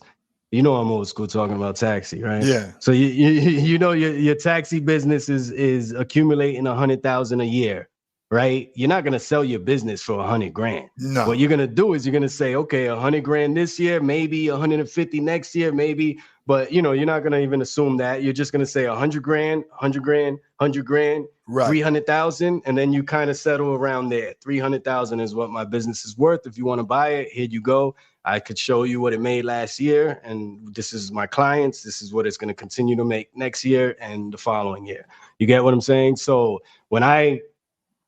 you know, I'm old school talking about taxi, right?
Yeah.
So you know your taxi business is accumulating 100,000 a year, right? You're not gonna sell your business for 100 grand.
No.
What you're gonna do is you're gonna say, okay, 100 grand this year, maybe 150 next year, maybe. But you know, you're not gonna even assume that. You're just gonna say 100 grand, 100 grand, 100 grand,
right.
300,000, and then you kind of settle around there. 300,000 is what my business is worth. If you want to buy it, here you go. I could show you what it made last year, and this is my clients. This is what it's going to continue to make next year and the following year. You get what I'm saying? So when I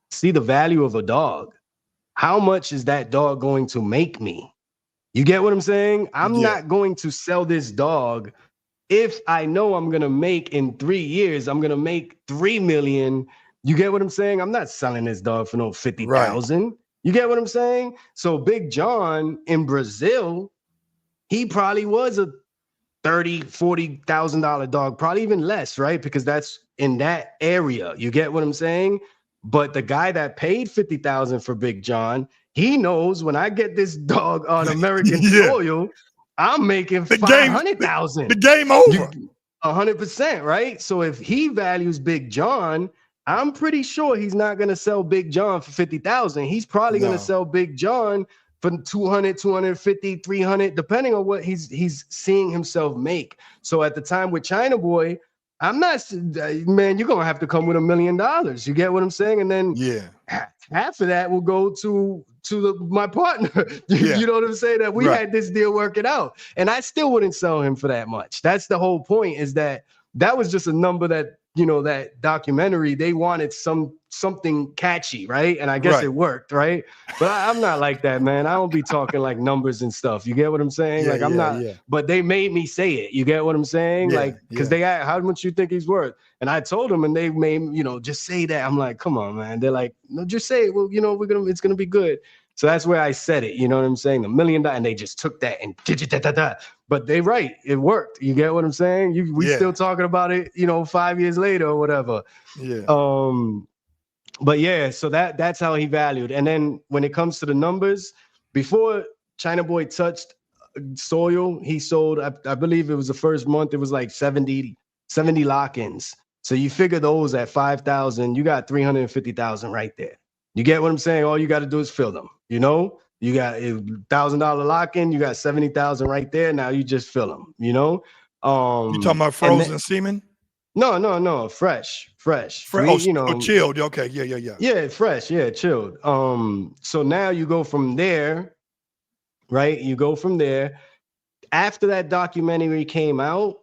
see the value of a dog, how much is that dog going to make me? You get what I'm saying? I'm not going to sell this dog if I know I'm going to make in 3 years, I'm going to make 3 million. You get what I'm saying? I'm not selling this dog for no 50,000. Right. You get what I'm saying? So Big John in Brazil, he probably was a $30,000-$40,000 dog, probably even less, right? Because that's in that area. You get what I'm saying? But the guy that paid 50,000 for Big John, he knows when I get this dog on American soil, I'm making 500,000.
The game over.
100%, right? So if he values Big John, I'm pretty sure he's not going to sell Big John for 50,000. He's probably going to sell Big John for 200, 250, 300, depending on what he's seeing himself make. So at the time with China Boy, I'm not, man, you're going to have to come with $1 million. You get what I'm saying? And then half of that will go to my partner. You know what I'm saying? That we had this deal working out. And I still wouldn't sell him for that much. That's the whole point, is that was just a number that, you know, that documentary, they wanted something catchy, right? And I guess it worked, right? But I'm not like that, man. I don't be talking like numbers and stuff. You get what I'm saying? Like I'm not, but they made me say it. You get what I'm saying? Like, because they asked, how much you think he's worth? And I told them, and they made, you know, just say that. I'm like, come on, man. They're like, no, just say it. Well, you know, it's gonna be good. So that's where I said it. You know what I'm saying? $1 million, and they just took that and but they right, it worked. You get what I'm saying? We still talking about it, you know, 5 years later or whatever. But yeah, so that's how he valued. And then when it comes to the numbers, before China Boy touched soil, he sold, I believe it was the first month, it was like 70 lock-ins. So you figure those at 5,000, you got 350,000 right there. You get what I'm saying? All you got to do is fill them, you know? You got $1,000 lock-in, you got 70,000 right there. Now you just fill them, you know?
You talking about frozen semen?
No, fresh.
You know, chilled. Okay, yeah.
Yeah, fresh, chilled. So now you go from there, right? You go from there. After that documentary came out,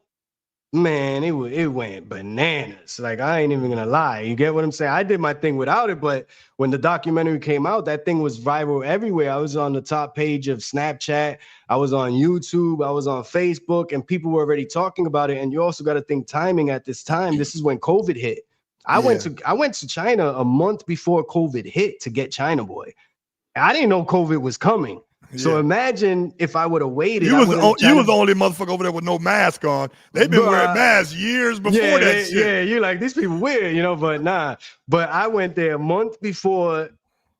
man, it went bananas. Like, I ain't even gonna lie. You get what I'm saying? I did my thing without it, but when the documentary came out, that thing was viral everywhere. I was on the top page of Snapchat. I was on YouTube. I was on Facebook, and people were already talking about it. And you also got to think timing at this time. This is when COVID hit. I went to China a month before COVID hit to get China Boy. I didn't know COVID was coming. So imagine if I would have waited.
You was the only motherfucker over there with no mask on. They've been wearing masks years before that shit.
Yeah, you're like, these people weird, you know, but nah. But I went there a month before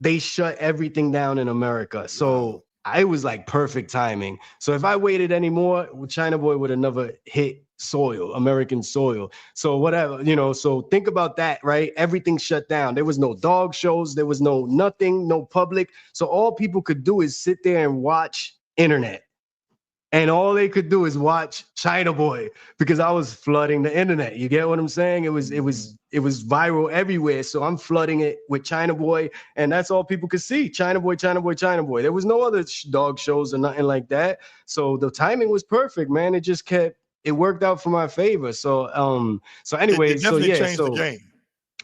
they shut everything down in America. So it was like perfect timing. So if I waited anymore, China Boy would have never hit American soil. So whatever, you know, so think about that, right? Everything shut down. There was no dog shows. There was nothing, no public. So all people could do is sit there and watch internet. And all they could do is watch China Boy, because I was flooding the internet. You get what I'm saying? It was viral everywhere. So I'm flooding it with China Boy, and that's all people could see. China Boy. There was no other dog shows or nothing like that. So the timing was perfect, man. It worked out for my favor. So anyways,
it definitely changed the game.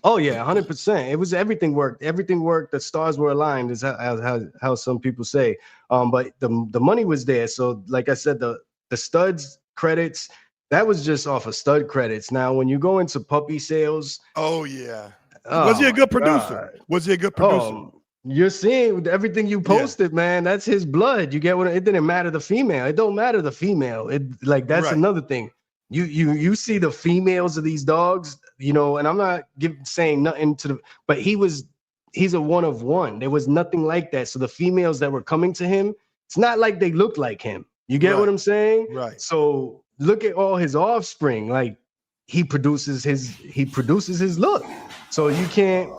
Oh yeah, 100%. It was everything worked. Everything worked. The stars were aligned, is how some people say. But the money was there. So like I said, the studs credits, that was just off of stud credits. Now when you go into puppy sales,
oh yeah, was
oh
he a
my
good producer?
God.
Was he a good producer?
You're seeing everything you posted, man. That's his blood. You get what it didn't matter the female. It don't matter the female. It like that's another thing. You see the females of these dogs, you know, and I'm not saying nothing to the, but he's a one of one. There was nothing like that. So the females that were coming to him, it's not like they look like him. You get what I'm saying?
Right.
So look at all his offspring. Like he produces his look. So you can't.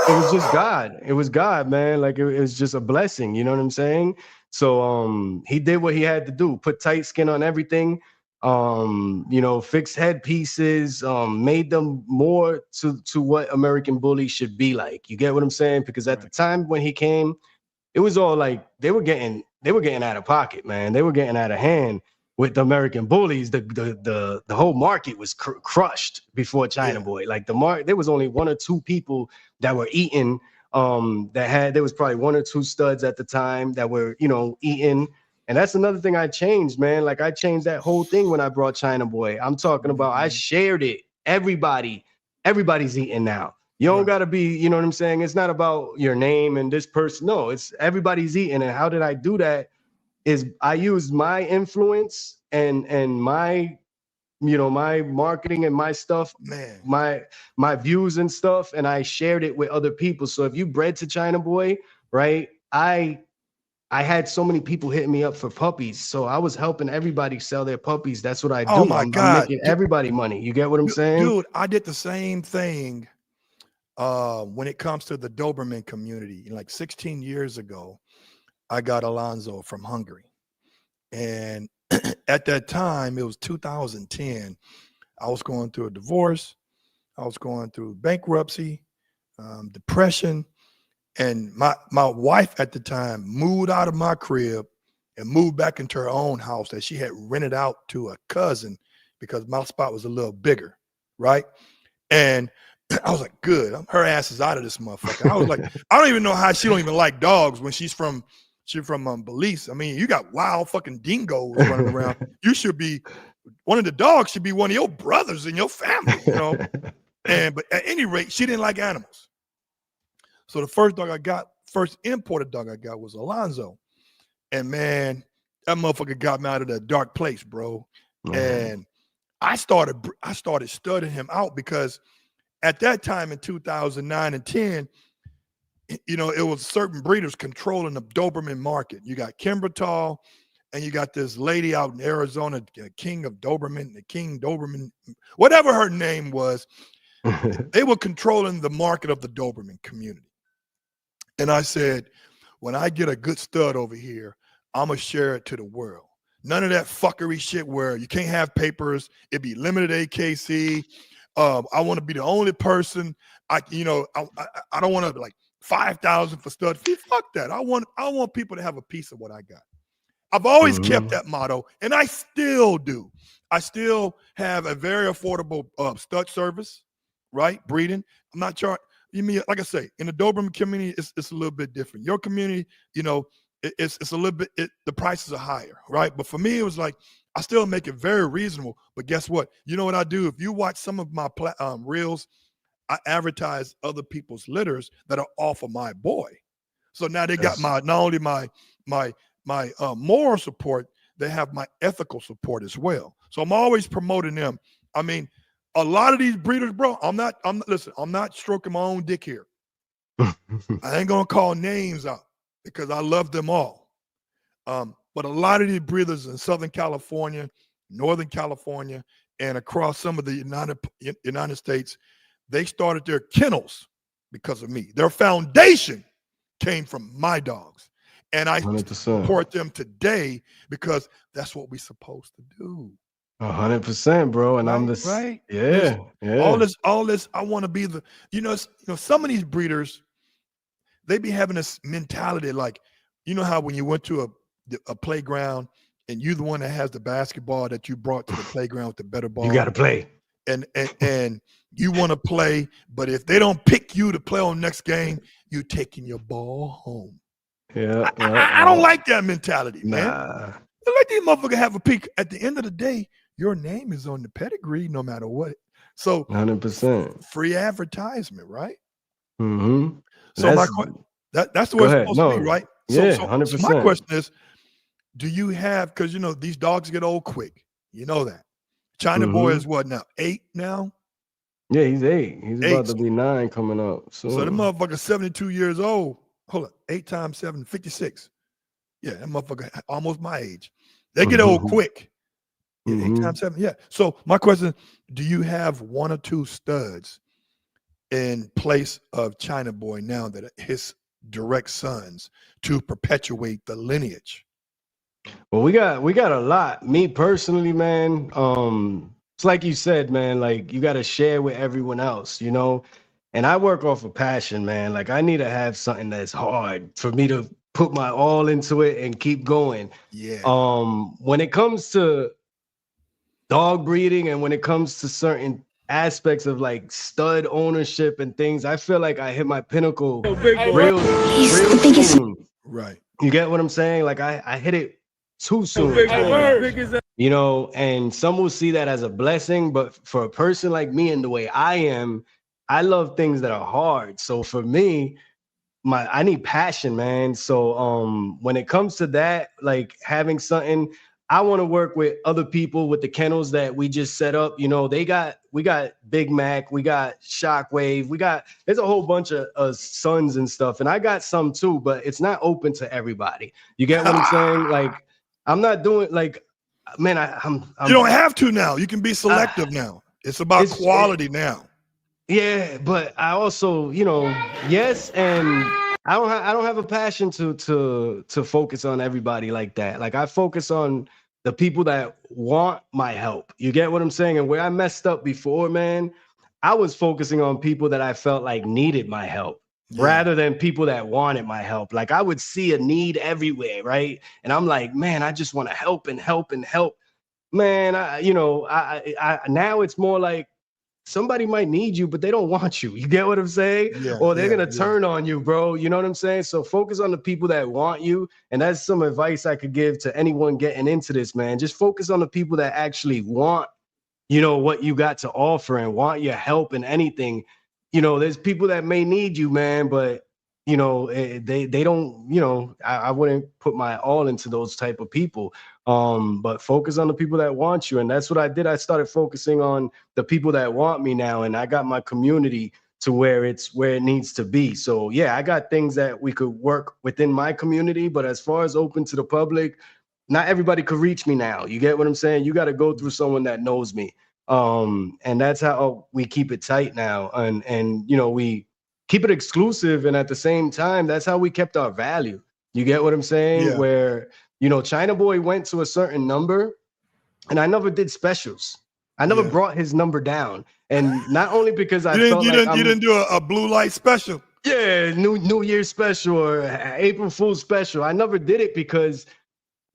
It was just God. It was God, man. Like it was just a blessing. You know what I'm saying? So he did what he had to do. Put tight skin on everything. You know, fixed headpieces, made them more to what American Bully should be like. You get what I'm saying? Because at the time when he came, it was all like they were getting out of pocket, man. They were getting out of hand with the American Bullies. The whole market was crushed before China Boy. Like there was only one or two people that were eating. There was probably one or two studs at the time that were, you know, eating. And that's another thing I changed, man. Like I changed that whole thing when I brought China Boy. I'm talking about I shared it. Everybody's eating now. You don't gotta be, you know what I'm saying? It's not about your name and this person. No, it's everybody's eating. And how did I do that? Is I used my influence and my, you know, my marketing and my stuff, my views and stuff, and I shared it with other people. So if you bred to China Boy, right? I had so many people hitting me up for puppies. So I was helping everybody sell their puppies. That's what I do.
Oh my God.
I'm making everybody money. You get what I'm saying?
Dude, I did the same thing when it comes to the Doberman community. Like 16 years ago, I got Alonzo from Hungary. And at that time, it was 2010. I was going through a divorce. I was going through bankruptcy, depression. And my wife at the time moved out of my crib and moved back into her own house that she had rented out to a cousin because my spot was a little bigger, right? And I was like, good, her ass is out of this motherfucker. I was like, I don't even know how she don't even like dogs when she's from Bullyz. I mean, you got wild fucking dingoes running around. You should be, one of the dogs should be one of your brothers in your family, you know? But at any rate, she didn't like animals. So the first imported dog I got was Alonzo. And man, that motherfucker got me out of that dark place, bro. And I started studying him out because at that time in 2009 and 10, you know, it was certain breeders controlling the Doberman market. You got Kimbertal, and you got this lady out in Arizona, King Doberman, whatever her name was. They were controlling the market of the Doberman community. And I said, when I get a good stud over here, I'm going to share it to the world. None of that fuckery shit where you can't have papers. It'd be limited AKC. I want to be the only person. I don't want to like 5,000 for stud fee. Fuck that. I want people to have a piece of what I got. I've always kept that motto, and I still do. I still have a very affordable stud service, right? Breeding. I'm not charging. You mean, like I say, in the Doberman community, it's a little bit different. Your community, you know, it's a little bit, the prices are higher, right? But for me, it was like, I still make it very reasonable. But guess what? You know what I do? If you watch some of my reels, I advertise other people's litters that are off of my boy. So now they got not only my moral support, they have my ethical support as well. So I'm always promoting them. I mean, a lot of these breeders, bro, I'm not stroking my own dick here. I ain't gonna call names out because I love them all. But a lot of these breeders in Southern California, Northern California, and across some of the United States, they started their kennels because of me. Their foundation came from my dogs. And I 100%. Support them today because that's what we're supposed to do.
100%, bro. And I'm this,
right?
Yeah.
All this. I want to be the, some of these breeders, they be having this mentality like, you know how when you went to a playground and you're the one that has the basketball that you brought to the playground with the better ball.
You got to play.
and you want to play, but if they don't pick you to play on next game, you taking your ball home. I don't like that mentality, man. Let these motherfuckers have a peak. At the end of the day, your name is on the pedigree no matter what. So
100%
free advertisement, right?
Mm-hmm.
So that's the way it's supposed to be, right? So
100%.
So my question is, do you have, because these dogs get old quick. You know that. China Boy is what now? 8 now?
Yeah, he's 8. He's about to be 9 coming up soon.
So the motherfucker 72 years old. Hold on, 8 times 7, 56. Yeah, that motherfucker almost my age. They get old quick. Yeah, 8 times 7. Yeah. So my question, do you have 1 or 2 studs in place of China Boy now that his direct sons to perpetuate the lineage?
Well, we got a lot. Me personally, man, it's like you said, man, like you got to share with everyone else, and I work off of passion, man. Like I need to have something that's hard for me to put my all into it and keep going.
Yeah.
When it comes to dog breeding and when it comes to certain aspects of like stud ownership and things, I feel like I hit my pinnacle real soon.
Right.
You get what I'm saying? Like I hit it too soon. And some will see that as a blessing, but for a person like me and the way I am, I love things that are hard. So for me, I need passion, man. So when it comes to that, like having something, I want to work with other people with the kennels that we just set up. We got Big Mac, we got Shockwave, there's a whole bunch of sons and stuff, and I got some too, but it's not open to everybody. You get what I'm saying? Like I'm not doing like, man, I'm
you don't have to now. You can be selective now. It's about quality now.
Yeah, but I also, yes, and I don't have a passion to focus on everybody like that. Like I focus on the people that want my help. You get what I'm saying? And where I messed up before, man, I was focusing on people that I felt like needed my help. Rather than people that wanted my help. Like I would see a need everywhere, right? And I'm like, man, I just want to help and help and help. Man, I now it's more like somebody might need you, but they don't want you. You get what I'm saying?
Yeah,
or they're gonna turn on you, bro. You know what I'm saying? So focus on the people that want you. And that's some advice I could give to anyone getting into this, man. Just focus on the people that actually want, what you got to offer and want your help in anything. There's people that may need you, man, but they don't, I wouldn't put my all into those type of people. But focus on the people that want you. And that's what I did. I started focusing on the people that want me now. And I got my community to where it needs to be. So yeah, I got things that we could work within my community, but as far as open to the public, not everybody could reach me now. You get what I'm saying? You got to go through someone that knows me. And that's how we keep it tight now. And we keep it exclusive. And at the same time, that's how we kept our value. You get what I'm saying?
Yeah.
Where, China Boy went to a certain number and I never did specials. I never brought his number down. And not only because you
didn't do a blue light special.
Yeah, New Year's special or April Fool's special. I never did it because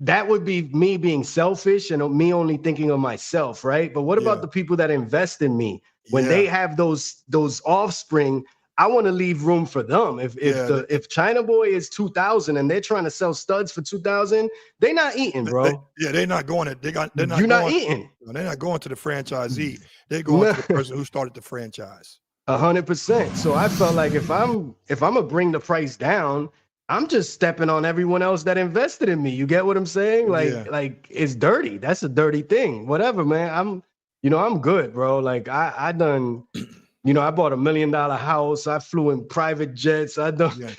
that would be me being selfish and me only thinking of myself, right? But what about the people that invest in me? When they have those offspring, I want to leave room for them. If China Boy is 2,000 and they're trying to sell studs for 2,000, they're not eating, bro.
They're not going to.
You're not eating.
They're not going to the franchisee. They're going to the person who started the franchise.
100%. So I felt like if I'm gonna bring the price down, I'm just stepping on everyone else that invested in me. You get what I'm saying? Like it's dirty. That's a dirty thing. Whatever, man. I'm good, bro. Like I done, I bought $1 million house. I flew in private jets. I done,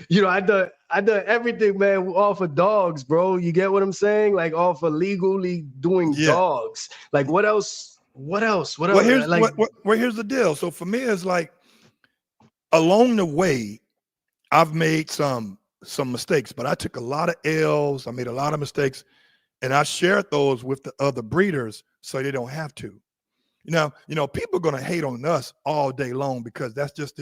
I done everything, man, off of dogs, bro. You get what I'm saying? Like off of legally doing dogs. Like what else? Well,
here's the deal. So for me, it's like along the way, I've made some mistakes, but I took a lot of L's. I made a lot of mistakes, and I shared those with the other breeders so they don't have to. People are gonna hate on us all day long because that's just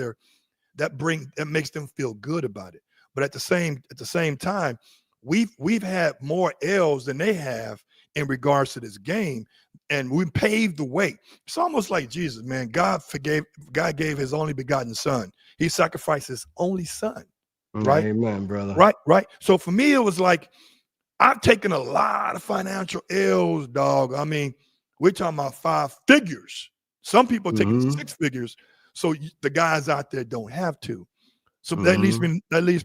that makes them feel good about it. But at the same time, we've had more L's than they have in regards to this game. and we paved the way. It's almost like Jesus, man. God gave his only begotten son. He sacrificed his only son. Right?
Amen, brother.
Right. So for me, it was like, I've taken a lot of financial L's, dog. I mean, we're talking about 5 figures. Some people are taking 6 figures. So the guys out there don't have to. So that leads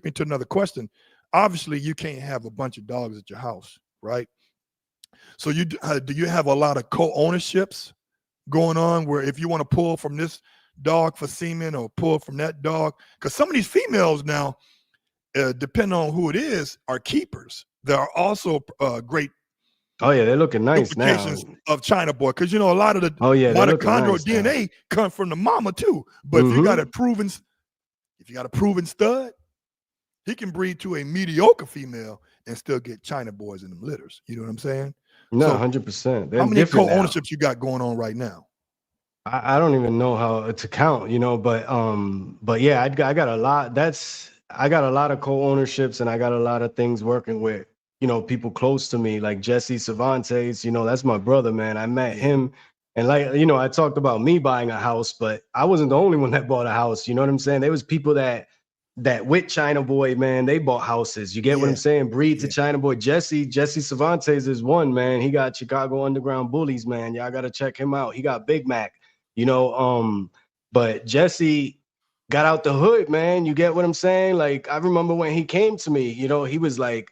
me to another question. Obviously, you can't have a bunch of dogs at your house, right? So do you have a lot of co-ownerships going on, where if you want to pull from this dog for semen or pull from that dog? Because some of these females now, depending on who it is, are keepers. There are also great.
Oh yeah, they're looking nice now.
Of China boy, because a lot of the
mitochondrial
DNA come from the mama too. But if you got a proven stud, he can breed to a mediocre female and still get China boys in them litters. You know what I'm saying?
No, 100%.
How many co-ownerships you got going on right now?
I don't even know how to count, but yeah, I got a lot. I got a lot of co-ownerships, and I got a lot of things working with, people close to me, like Jesse Cervantes. That's my brother, man. I met him, and I talked about me buying a house, but I wasn't the only one that bought a house. You know what I'm saying? There was people that with China boy, man, they bought houses. You get what I'm saying? Breed to China boy. Jesse Cervantes is one, man. He got Chicago Underground Bullyz, man. Y'all got to check him out. He got Big Mac, but Jesse got out the hood, man. You get what I'm saying? Like, I remember when he came to me, he was like,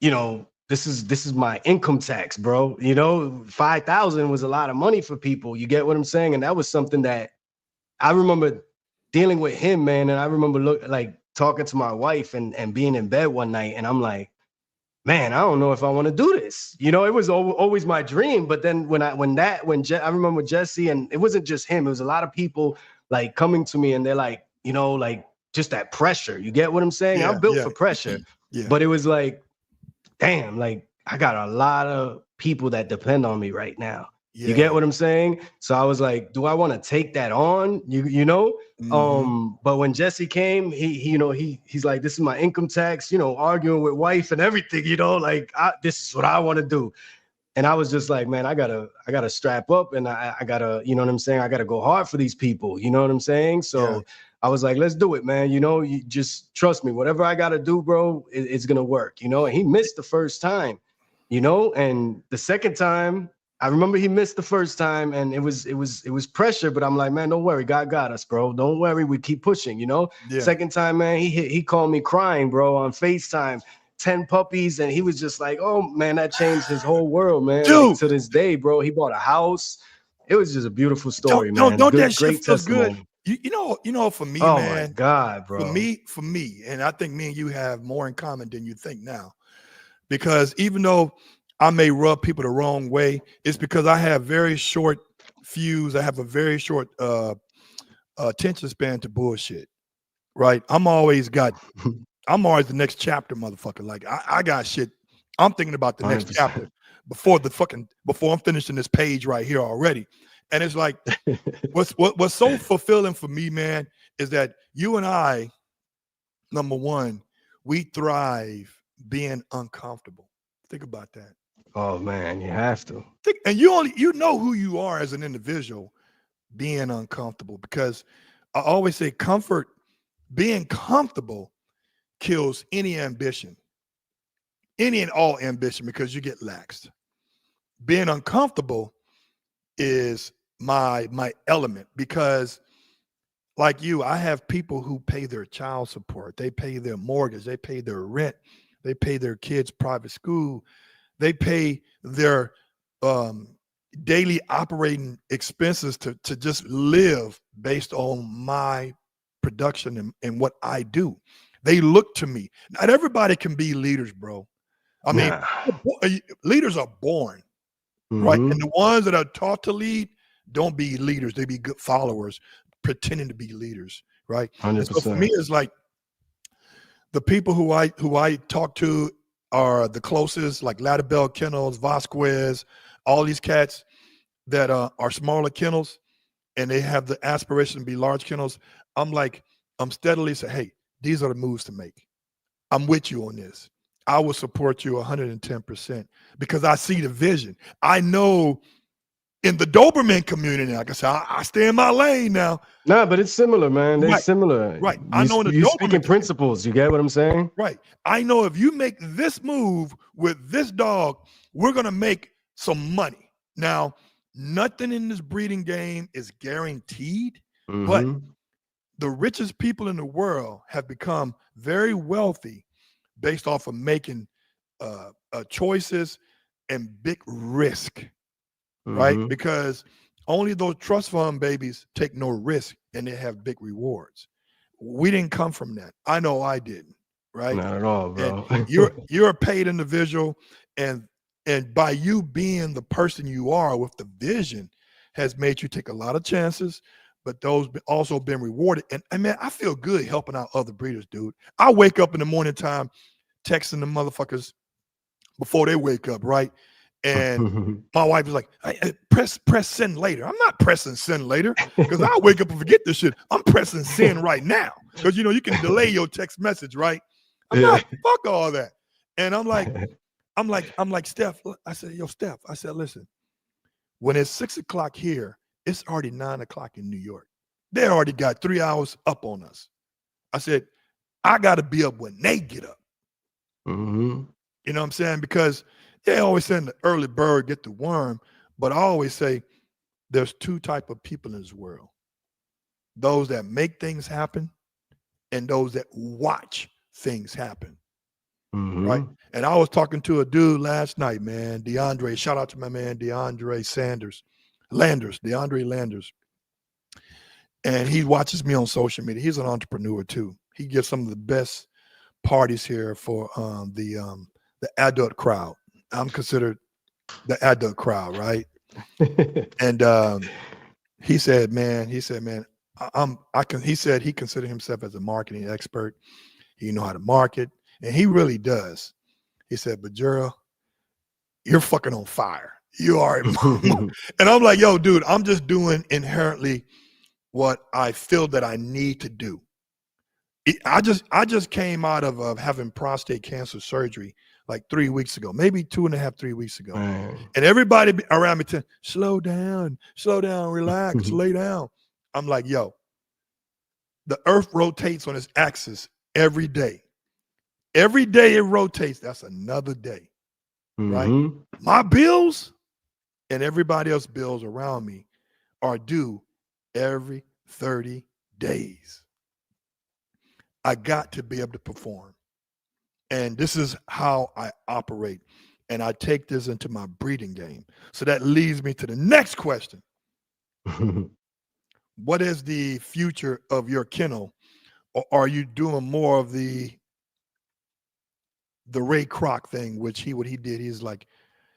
this is my income tax, bro. 5,000 was a lot of money for people. You get what I'm saying? And that was something that I remember dealing with him, man. And I remember talking to my wife and being in bed one night, and I'm like, man, I don't know if I want to do this. It was always my dream. But then I remember Jesse, and it wasn't just him. It was a lot of people like coming to me, and they're like, just that pressure. You get what I'm saying? I'm built for pressure. But it was like, damn, like I got a lot of people that depend on me right now. You get what I'm saying? So I was like, do I want to take that on? But when Jesse came, he's like, this is my income tax, arguing with wife and everything, this is what I want to do. And I was just like, man, I gotta strap up, and I gotta, you know what I'm saying? I gotta go hard for these people. You know what I'm saying? So I was like, let's do it, man. You just trust me. Whatever I gotta do, bro, it's gonna work. And he missed the first time, and the second time, I remember he missed the first time, and it was pressure, but I'm like, man, don't worry. God got us, bro. Don't worry. We keep pushing, Second time, man, he called me crying, bro, on FaceTime, 10 puppies. And he was just like, oh man, that changed his whole world, man. Like, to this day, bro, he bought a house. It was just a beautiful story, man.
Don't that shit feel good? For me,
oh
man.
My God, bro.
For me, and I think me and you have more in common than you think now. Because even though I may rub people the wrong way, it's because I have very short fuse. I have a very short attention span to bullshit. Right? I'm always the next chapter, motherfucker. Like I got shit. I'm thinking about the next 100%. Chapter before I'm finishing this page right here already. And it's like, what's so fulfilling for me, man, is that you and I, number one, we thrive being uncomfortable. Think about that.
Oh man, you have to.
And you know who you are as an individual, being uncomfortable. Because I always say being comfortable kills any ambition, any and all ambition, because you get laxed. Being uncomfortable is my element, because like you, I have people who pay their child support, they pay their mortgage, they pay their rent, they pay their kids' private school, they pay their daily operating expenses to just live based on my production and what I do. They look to me. Not everybody can be leaders, bro. I mean, leaders are born, right? And the ones that are taught to lead don't be leaders. They be good followers pretending to be leaders, right?
100%.
So for me, it's like the people who I talk to are the closest, like Ladabelle, Kennels, Vasquez, all these cats that are smaller kennels, and they have the aspiration to be large kennels. I'm steadily saying, hey, these are the moves to make. I'm with you on this. I will support you 110% because I see the vision. I know in the Doberman community, like I said, I stay in my lane now.
Nah, but it's similar, man. They're similar.
Right. I know in the
you
Doberman
speaking principles. You get what I'm saying?
Right. I know if you make this move with this dog, we're going to make some money. Now, nothing in this breeding game is guaranteed, but the richest people in the world have become very wealthy based off of making choices and big risk, right? Because only those trust fund babies take no risk and they have big rewards. We didn't come from that. I know I didn't, right?
Not at all, bro.
And you're a paid individual, and by you being the person you are with the vision has made you take a lot of chances, but those also been rewarded. And man, I feel good helping out other breeders, dude. I wake up in the morning time texting the motherfuckers before they wake up, right? And my wife is like, hey, press send later. I'm not pressing send later because I wake up and forget this shit. I'm pressing send right now because, you can delay your text message, right? I'm not, fuck all that. And I'm like, Steph, I said, yo, Steph, I said, listen, when it's 6 o'clock here, it's already 9 o'clock in New York. They already got 3 hours up on us. I said, I got to be up when they get up. You know what I'm saying? Because they always say the early bird get the worm, but I always say there's two type of people in this world. Those that make things happen and those that watch things happen. Right. And I was talking to a dude last night, man, DeAndre. Shout out to my man, DeAndre Landers. And he watches me on social media. He's an entrepreneur too. He gives some of the best parties here for the adult crowd. I'm considered the adult crowd, right? And he said, man, he said he considered himself as a marketing expert. He know how to market, and he really does. He said, but Gerald, you're fucking on fire. You are. And I'm like, yo, dude, I'm just doing inherently what I feel that I need to do. I just came out of having prostate cancer surgery like 3 weeks ago, maybe 2.5, 3 weeks ago. And everybody around me said, slow down, relax, lay down. I'm like, yo, the earth rotates on its axis every day. Every day it rotates. That's another day, right? My bills and everybody else's bills around me are due every 30 days. I got to be able to perform. And this is how I operate. And I take this into my breeding game. So that leads me to the next question. What is the future of your kennel? Or are you doing more of the Ray Kroc thing, what he did? He's like,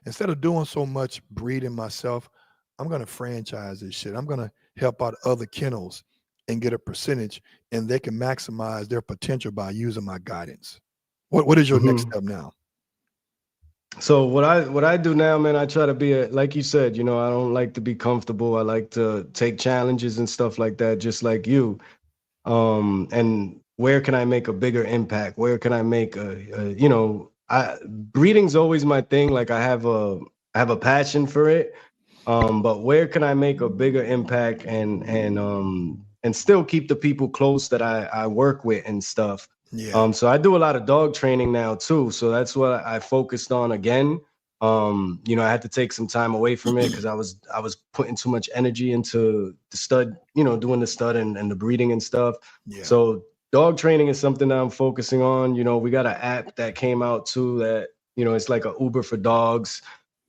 instead of doing so much breeding myself, I'm going to franchise this shit. I'm going to help out other kennels and get a percentage, and they can maximize their potential by using my guidance. What is your next step now?
So what I do now, man, I try to be like you said, I don't like to be comfortable. I like to take challenges and stuff like that, just like you. And where can I make a bigger impact? Where can I make breeding's always my thing. Like I have a passion for it. But where can I make a bigger impact and still keep the people close that I work with and stuff. Yeah. So I do a lot of dog training now too. So that's what I focused on again. I had to take some time away from it because I was putting too much energy into the stud, doing the stud and the breeding and stuff. Yeah. So dog training is something that I'm focusing on. We got an app that came out too that, it's like a Uber for dogs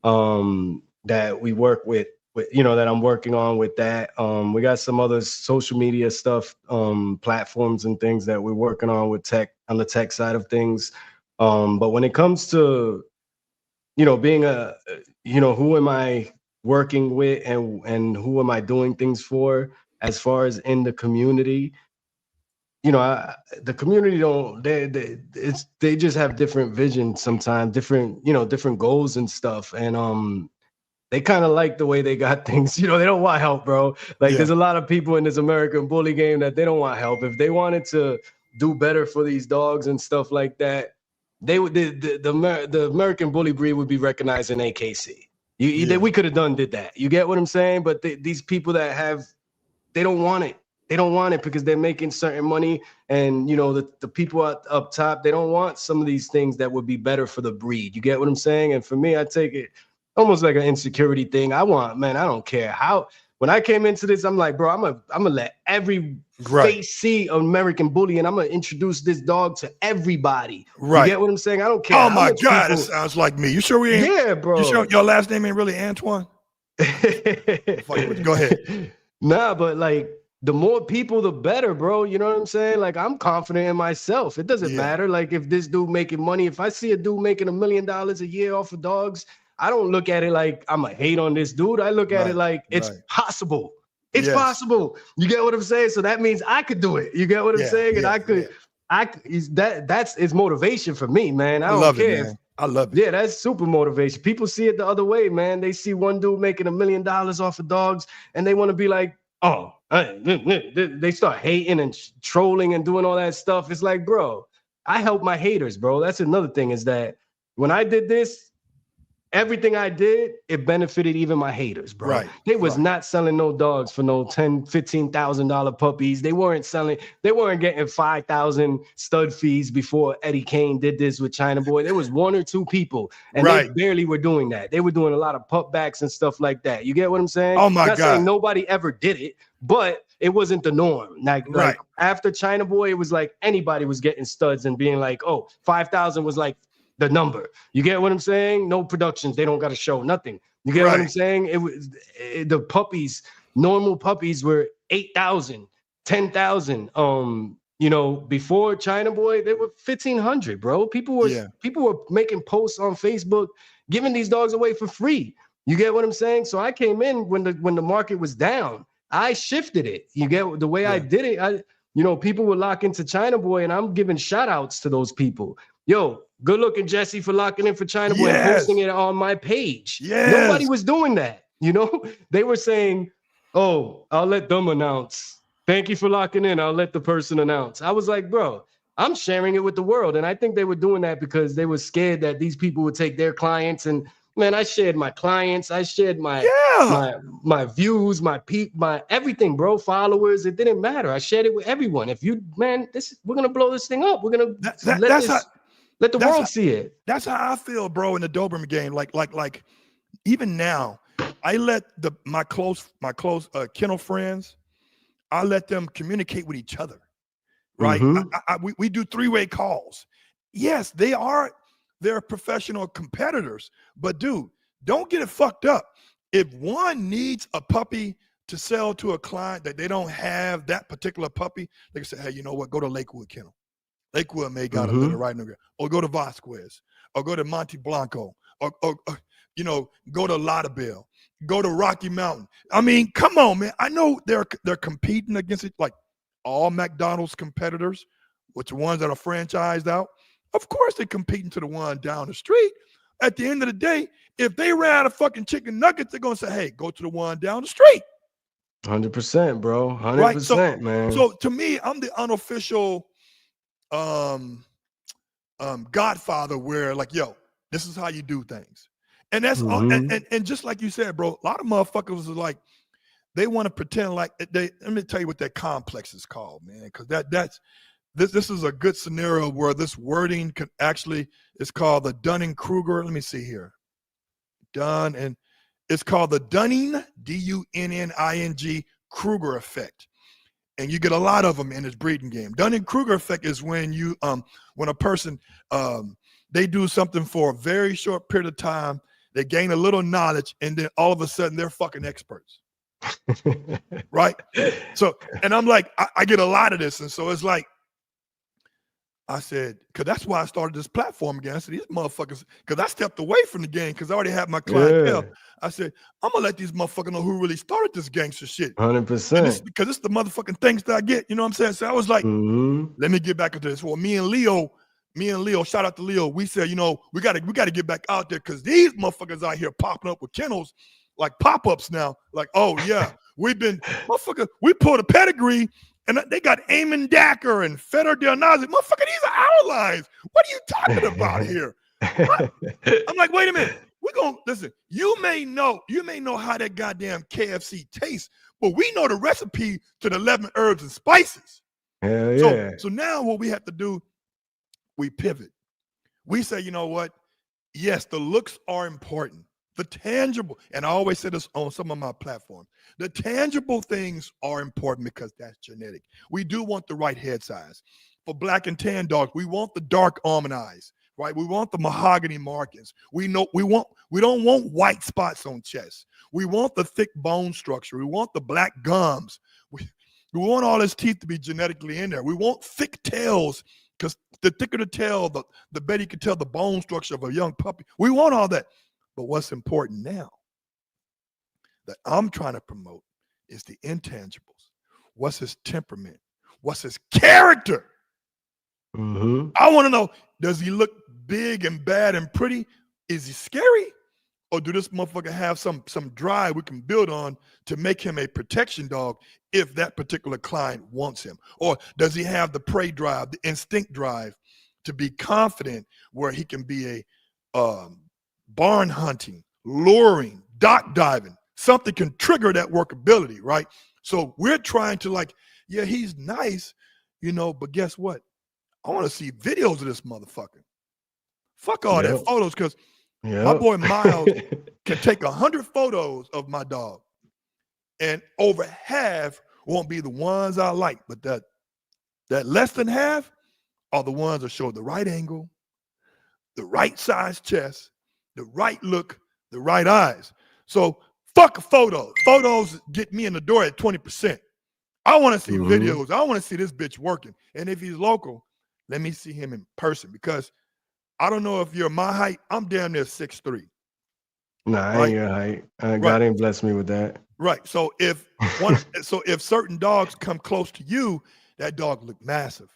that we work with, that I'm working on with that. We got some other social media stuff, platforms and things that we're working on with tech, on the tech side of things. But when it comes to, being who am I working with and who am I doing things for as far as in the community, the community they just have different visions sometimes, different goals and stuff. And, they kind of like the way they got things, they don't want help, bro. Like there's a lot of people in this American bully game that they don't want help. If they wanted to do better for these dogs and stuff like that, they would, the American bully breed would be recognized in AKC. We could have did that. You get what I'm saying? But these people that they don't want it. They don't want it because they're making certain money. And, you know, the people up top, they don't want some of these things that would be better for the breed. You get what I'm saying? And for me, I take it almost like an insecurity thing. I don't care how. When I came into this, I'm like, bro, I'm gonna let every face see American Bully, and I'm gonna introduce this dog to everybody.
Right.
You get what I'm saying? I don't care.
Oh my God, it sounds like me. You sure we ain't?
Yeah, bro.
You sure your last name ain't really Antoine? Go ahead.
Nah, but like the more people, the better, bro. You know what I'm saying? Like I'm confident in myself. It doesn't matter. Like if this dude making money, if I see a dude making $1 million a year off of dogs, I don't look at it like I'm a hate on this dude. I look at it like it's possible. It's possible. You get what I'm saying? So that means I could do it. You get what I'm saying? And that's motivation for me, man. I don't care.
I love it.
Yeah, that's super motivation. People see it the other way, man. They see one dude making $1 million off of dogs and they want to be like, oh, they start hating and trolling and doing all that stuff. It's like, bro, I help my haters, bro. That's another thing is that when I did this, everything I did, it benefited even my haters, bro.
Right.
They was not selling no dogs for no $10,000, $15,000 puppies. They weren't getting 5,000 stud fees before Eddie Kane did this with China Boy. There was 1 or 2 people, and they barely were doing that. They were doing a lot of pup backs and stuff like that. You get what I'm saying?
Oh my God.
Not saying nobody ever did it, but it wasn't the norm. Like after China Boy, it was like anybody was getting studs and being like, oh, 5,000 was like the number. You get what I'm saying? No productions. They don't got to show nothing. You get what I'm saying? It was the puppies, normal puppies were 8,000, 10,000. You know, before China Boy, they were 1,500, bro. People were making posts on Facebook, giving these dogs away for free. You get what I'm saying? So I came in when the market was down. I shifted it. You get the way I did it. People would lock into China Boy, and I'm giving shout outs to those people. Yo, good looking Jesse for locking in for China Boy and posting it on my page. Nobody was doing that. You know, they were saying, oh, I'll let them announce. Thank you for locking in. I'll let the person announce. I was like, bro, I'm sharing it with the world. And I think they were doing that because they were scared that these people would take their clients. And man, I shared my clients. I shared my views, my everything, bro, followers. It didn't matter. I shared it with everyone. If you, man, we're going to blow this thing up. We're going to let the world see it.
That's how I feel, bro, in the Doberman game. Like even now, I let my close kennel friends, I let them communicate with each other, right? Mm-hmm. We do 3-way calls. Yes, they're professional competitors, but dude, don't get it fucked up. If one needs a puppy to sell to a client that they don't have that particular puppy, they can say, hey, you know what? Go to Lakewood Kennel. Lakewood may got a litter right in the, or go to Vasquez, or go to Monte Blanco, or go to Lauderdale, go to Rocky Mountain. I mean, come on, man. I know they're competing against it, like all McDonald's competitors, which are ones that are franchised out. Of course, they're competing to the one down the street. At the end of the day, if they ran out of fucking chicken nuggets, they're gonna say, "Hey, go to the one down the street."
100%, bro. 100%, man.
So to me, I'm the unofficial godfather where like, yo, this is how you do things. And that's and just like you said, bro, a lot of motherfuckers are like, they want to pretend like let me tell you what that complex is called, man, because this is a good scenario where this wording can actually, it's called the Dunning-Kruger. Let me see here. It's called the Dunning, D-U-N-N-I-N-G, Kruger effect. And you get a lot of them in this breeding game. Dunning-Kruger effect is when you, when a person, they do something for a very short period of time, they gain a little knowledge, and then all of a sudden they're fucking experts. Right? So, and I'm like, I get a lot of this. And so it's like, I said, because that's why I started this platform again. I said, these motherfuckers, because I stepped away from the game because I already had my clientele. Yeah. I said, I'm going to let these motherfuckers know who really started this gangster shit.
100%.
Because it's the motherfucking things that I get. You know what I'm saying? So I was like, let me get back into this. Well, me and Leo, shout out to Leo. We said, we got to get back out there because these motherfuckers out here popping up with kennels like pop-ups now. Like, oh, yeah, we pulled a pedigree. And they got Eamon Dacker and Feder Del Nazi. Motherfucker, these are our lines. What are you talking about here? I'm like, wait a minute. We're gonna listen. You may know how that goddamn KFC tastes, but we know the recipe to the 11 herbs and spices.
Hell yeah.
So now what we have to do, we pivot. We say, you know what? Yes, the looks are important. The tangible, and I always say this on some of my platforms, the tangible things are important because that's genetic. We do want the right head size. For black and tan dogs, we want the dark almond eyes, right? We want the mahogany markings. We don't want white spots on chest. We want the thick bone structure. We want the black gums. We want all his teeth to be genetically in there. We want thick tails, because the thicker the tail, the better you can tell the bone structure of a young puppy. We want all that. But what's important now that I'm trying to promote is the intangibles. What's his temperament? What's his character?
Mm-hmm.
I want to know, does he look big and bad and pretty? Is he scary? Or do this motherfucker have some drive we can build on to make him a protection dog if that particular client wants him? Or does he have the prey drive, the instinct drive to be confident where he can be a barn hunting, luring, dock diving, something can trigger that workability, right? So we're trying to like, yeah, he's nice, but guess what? I want to see videos of this motherfucker. Fuck all that photos, because my boy Miles can take 100 photos of my dog, and over half won't be the ones I like, but that less than half are the ones that show the right angle, the right size chest, the right look, the right eyes. So fuck photos. Photos get me in the door at 20%. I want to see videos. I want to see this bitch working. And if he's local, let me see him in person, because I don't know if you're my height. I'm damn near 6'3".
Nah, I ain't your height. God ain't blessed me with that.
Right. So if certain dogs come close to you, that dog look massive.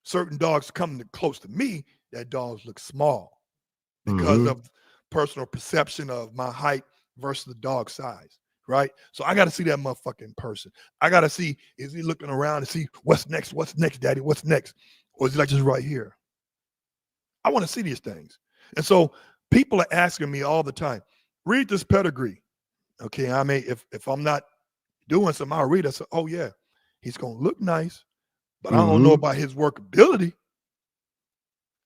Certain dogs come close to me, that dogs look small, because of personal perception of my height versus the dog size, right? So I got to see that motherfucker in person. I got to see, is he looking around to see what's next, daddy, what's next? Or is he like just right here? I want to see these things. And so people are asking me all the time, read this pedigree. Okay, I mean, if I'm not doing something, I'll read it. I say, oh yeah, he's going to look nice, but I don't know about his workability.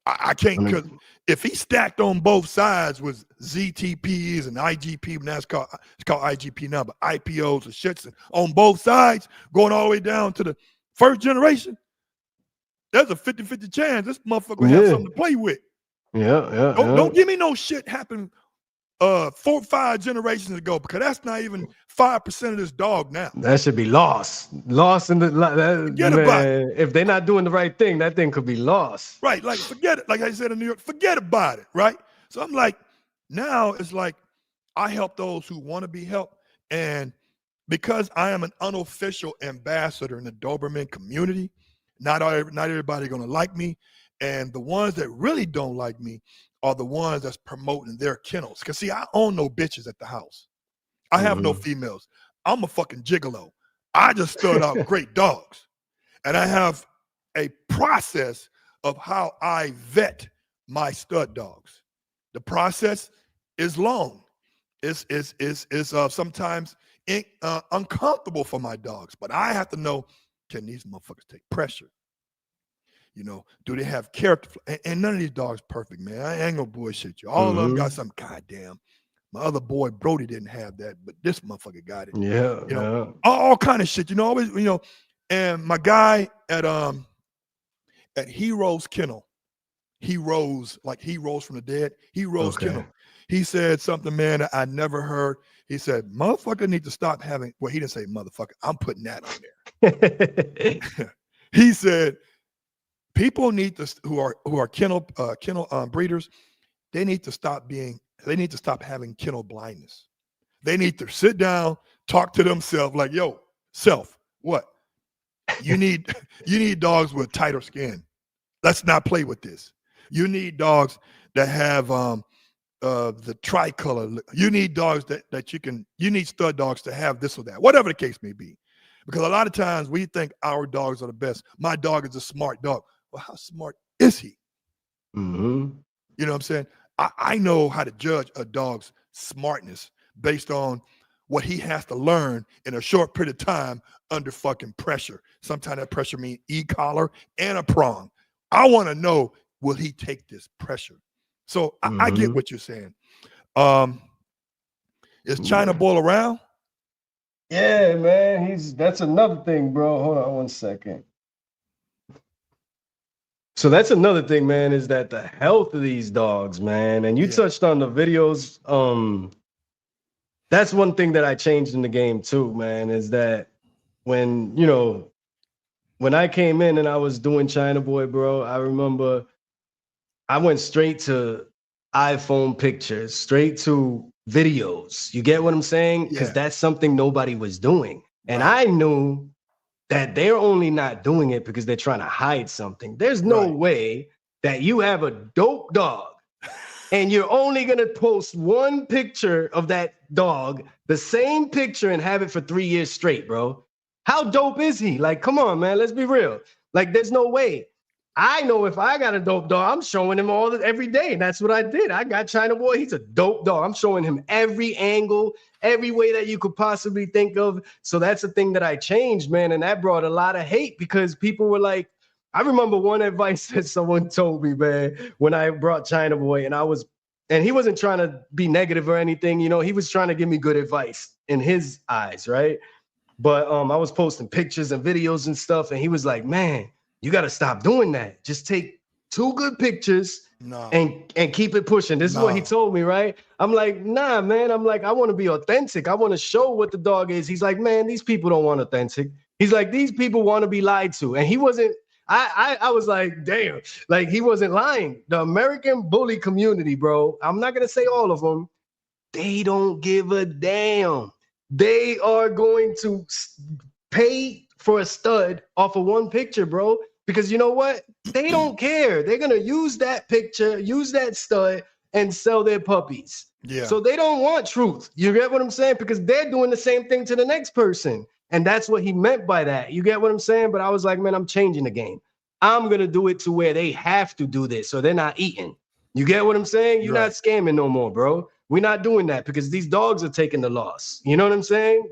I can't, because if he stacked on both sides with ZTPs and IGP, now it's called IGP now, but IPOs and shits, and on both sides, going all the way down to the first generation, there's a 50-50 chance this motherfucker will have something to play with. Don't give me no shit happened 4 or 5 generations ago, because that's not even 5% of this dog now.
That should be lost in the
forget about it.
If they're not doing the right thing, that thing could be lost.
Right, like forget it. Like I said in New York, forget about it, right? So I'm like, now it's like I help those who want to be helped, and because I am an unofficial ambassador in the Doberman community, not everybody gonna like me, and the ones that really don't like me are the ones that's promoting their kennels. Because see, I own no bitches at the house. I have no females. I'm a fucking gigolo. I just stud out great dogs. And I have a process of how I vet my stud dogs. The process is long. It's sometimes uncomfortable for my dogs, but I have to know, can these motherfuckers take pressure? Do they have character? And none of these dogs perfect, man. I ain't gonna bullshit you. All of them got some. Goddamn, my other boy Brody didn't have that, but this motherfucker got it. All kind of shit. Always. And my guy at Heroes Kennel, he rose from the dead. Heroes Kennel. He said something, man, that I never heard. He said, "Motherfucker need to stop having." Well, he didn't say motherfucker. I'm putting that on there. He said, people need to, who are kennel breeders, they need to stop having kennel blindness. They need to sit down, talk to themselves like, yo, self, what? You need dogs with tighter skin. Let's not play with this. You need dogs that have the tricolor. You need dogs you need stud dogs to have this or that, whatever the case may be. Because a lot of times we think our dogs are the best. My dog is a smart dog. Well, how smart is he?
You
know what I'm saying? I know how to judge a dog's smartness based on what he has to learn in a short period of time under fucking pressure. Sometimes that pressure means e-collar and a prong. I want to know, will he take this pressure? So I get what you're saying. Is China Boy around?
Yeah, man. That's another thing, bro. Hold on 1 second. So that's another thing, man, is that the health of these dogs, man. And you touched on the videos. That's one thing that I changed in the game too, man, is that when I came in and I was doing China Boy, bro, I remember I went straight to iPhone pictures, straight to videos. You get what I'm saying? Because that's something nobody was doing. And I knew that they're only not doing it because they're trying to hide something. There's no way that you have a dope dog and you're only going to post one picture of that dog, the same picture, and have it for 3 years straight, bro. How dope is he? Like, come on, man. Let's be real. Like, there's no way. I know if I got a dope dog, I'm showing him every day. And that's what I did. I got China Boy. He's a dope dog. I'm showing him every angle, every way that you could possibly think of. So that's the thing that I changed, man. And that brought a lot of hate because people were like, I remember one advice that someone told me, man, when I brought China Boy, and he wasn't trying to be negative or anything. He was trying to give me good advice in his eyes, right? But I was posting pictures and videos and stuff. And he was like, man, you got to stop doing that. Just take 2 good pictures and keep it pushing. This is what he told me, right? I'm like, nah, man. I'm like, I want to be authentic. I want to show what the dog is. He's like, man, these people don't want authentic. He's like, these people want to be lied to. And he wasn't, I was like, damn, like he wasn't lying. The American bully community, bro, I'm not going to say all of them. They don't give a damn. They are going to pay for a stud off of one picture, bro. Because you know what? They don't care. They're going to use that picture, use that stud, and sell their puppies. Yeah. So they don't want truth. You get what I'm saying? Because they're doing the same thing to the next person. And that's what he meant by that. You get what I'm saying? But I was like, man, I'm changing the game. I'm going to do it to where they have to do this so they're not eating. You get what I'm saying? You're not scamming no more, bro. We're not doing that because these dogs are taking the loss. You know what I'm saying?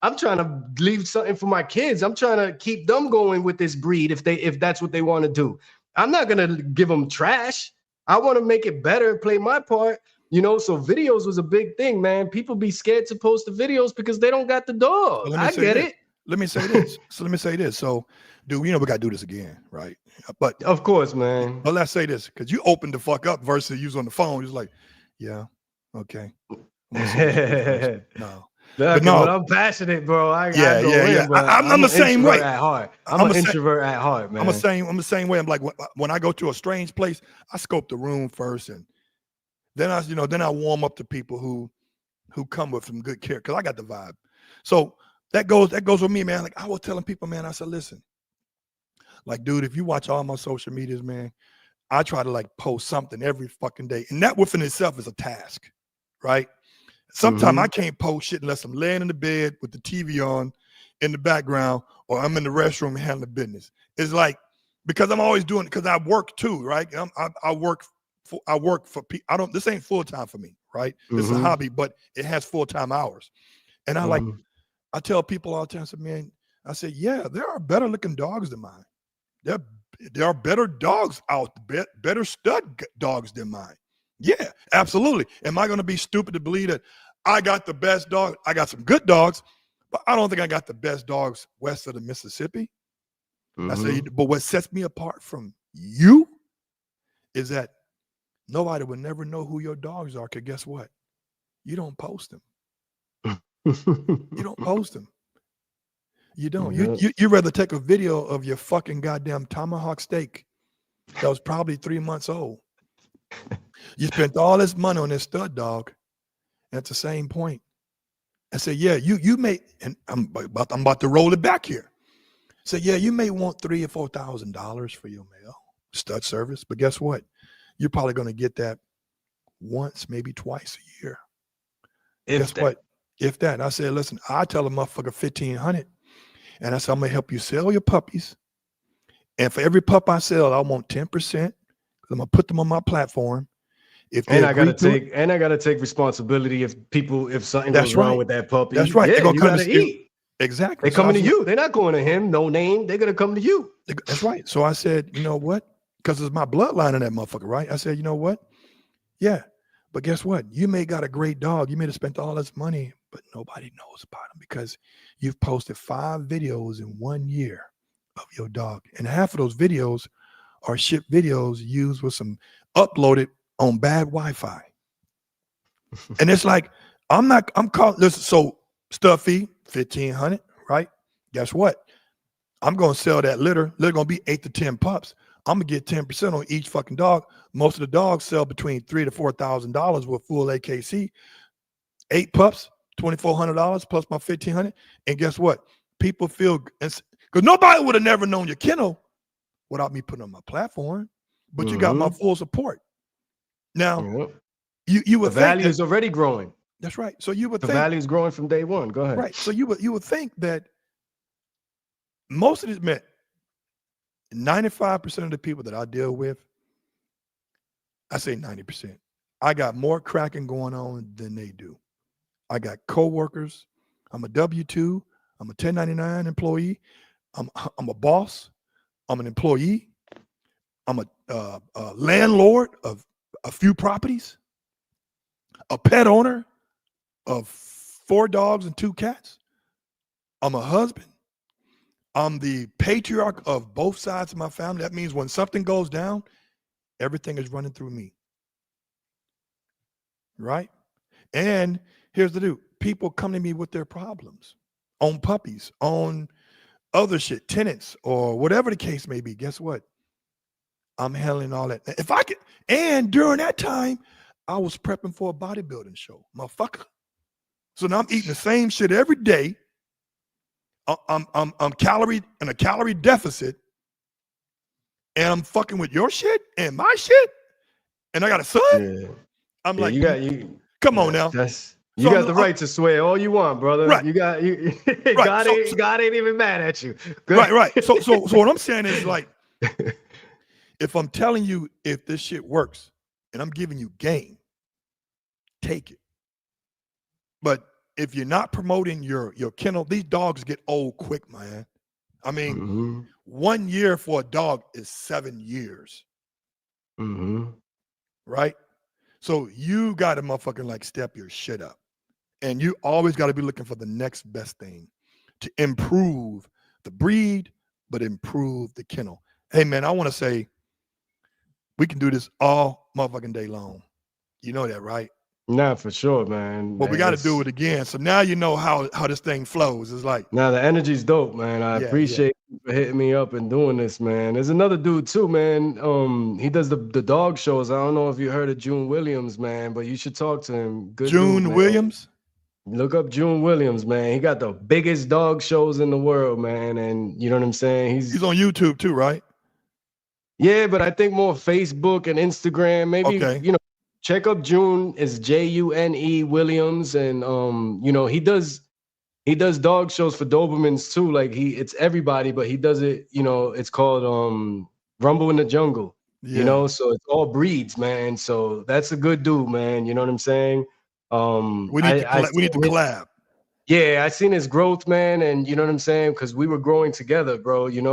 I'm trying to leave something for my kids. I'm trying to keep them going with this breed if that's what they want to do. I'm not going to give them trash. I want to make it better and play my part. So videos was a big thing, man. People be scared to post the videos because they don't got the dog. I get it.
Let me say this. So, dude, we got to do this again, right? But
of course, man.
But let's say this, because you opened the fuck up versus you was on the phone. It's like, yeah, okay. No.
But I'm passionate, bro. I'm
the same way
at heart. I'm an introvert at heart, man.
I'm the same way. I'm like, when I go to a strange place, I scope the room first, and then I warm up to people who come with some good care, because I got the vibe. So that goes with me, man. Like I was telling people, man, I said, listen, like, dude, if you watch all my social medias, man, I try to like post something every fucking day, and that within itself is a task, right? Sometimes I can't post shit unless I'm laying in the bed with the TV on in the background, or I'm in the restroom handling business. It's like, because I'm always doing it, because I work too, right? I work for people. This ain't full time for me, right? It's a hobby, but it has full-time hours. And I tell people all the time, I said, man, yeah, there are better looking dogs than mine. There are better dogs out there, better stud dogs than mine. Yeah, absolutely. Am I going to be stupid to believe that I got the best dog? I got some good dogs, but I don't think I got the best dogs west of the Mississippi. I say, but what sets me apart from you is that nobody will never know who your dogs are, because guess what? You don't post them. You don't post them. You don't. You rather take a video of your fucking goddamn tomahawk steak that was probably 3 months old. You spent all this money on this stud dog, and at the same point, I said, yeah, you may, and I'm about to roll it back here. So yeah, you may want $3,000 or $4,000 for your male stud service, but guess what? You're probably going to get that once, maybe twice a year. Guess what? If that. I said, listen, I tell a motherfucker $1,500, and I said, I'm gonna help you sell your puppies, and for every pup I sell, I want 10%. I'm gonna put them on my platform. If they agree to it,
and I gotta take responsibility if something goes wrong with that puppy.
That's right.
Yeah,
they're gonna
you
come
gotta eat.
Exactly.
They're coming to you. They're not going to him. No name. They're gonna come to you.
That's right. So I said, you know what? Because it's my bloodline in that motherfucker, right? I said, you know what? Yeah. But guess what? You may got a great dog. You may have spent all this money, but nobody knows about him because you've posted 5 videos in 1 year of your dog. And half of those videos are shit videos used with some uploaded on bad Wi-Fi. And it's like, I'm calling this. So Stuffy, 1,500, right? Guess what? I'm going to sell that litter. Litter going to be 8 to 10 pups. I'm going to get 10% on each fucking dog. Most of the dogs sell between $3,000 to $4,000 with full AKC. 8 pups, $2,400 plus my $1,500. And guess what? People feel, because nobody would have never known your kennel without me putting on my platform. But you got my full support. Now, you would
the value is already growing.
That's right. So you would
the
think. The
value is growing from day one. Go ahead.
Right. So you would think that most of these men, 95% of the people that I deal with, I say 90%, I got more cracking going on than they do. I got coworkers. I'm a W-2. I'm a 1099 employee. I'm a boss. I'm an employee. I'm a landlord of a few properties, a pet owner of 4 dogs and 2 cats. I'm a husband. I'm the patriarch of both sides of my family. That means when something goes down, everything is running through me. Right? And here's the deal. People come to me with their problems on puppies, on other shit, tenants, or whatever the case may be. Guess what? I'm handling all that. If I could, and during that time, I was prepping for a bodybuilding show, motherfucker. So now I'm eating the same shit every day. I'm calorie in a calorie deficit, and I'm fucking with your shit and my shit, and I got a son.
Yeah.
I'm like,
come
on now.
You got the right to swear all you want, brother.
Right.
You got
right.
God ain't even mad at you.
Right. So what I'm saying is, like, if I'm telling you if this shit works and I'm giving you game, take it. But if you're not promoting your kennel, these dogs get old quick, man. I mean, 1 year for a dog is 7 years. Right? So you got to motherfucking like step your shit up. And you always got to be looking for the next best thing to improve the breed, but improve the kennel. Hey, man, I want to say we can do this all motherfucking day long. You know that, right?
Nah, for sure, man.
But we got to do it again. So now you know how this thing flows. It's like,
now the energy's dope, man. I appreciate you for hitting me up and doing this, man. There's another dude too, man. He does the dog shows. I don't know if you heard of June Williams, man, but you should talk to him. Good
June
dude,
Williams.
Look up June Williams, man. He got the biggest dog shows in the world, man. And you know what I'm saying? He's
on YouTube too, right?
Yeah, but I think more Facebook and Instagram. Maybe check up June. Is June Williams, and he does dog shows for Dobermans too. Like it's everybody, but he does it. It's called Rumble in the Jungle.
Yeah.
So it's all breeds, man. So that's a good dude, man. You know what I'm saying?
We need to collab.
Yeah, I seen his growth, man, and you know what I'm saying, because we were growing together, bro. And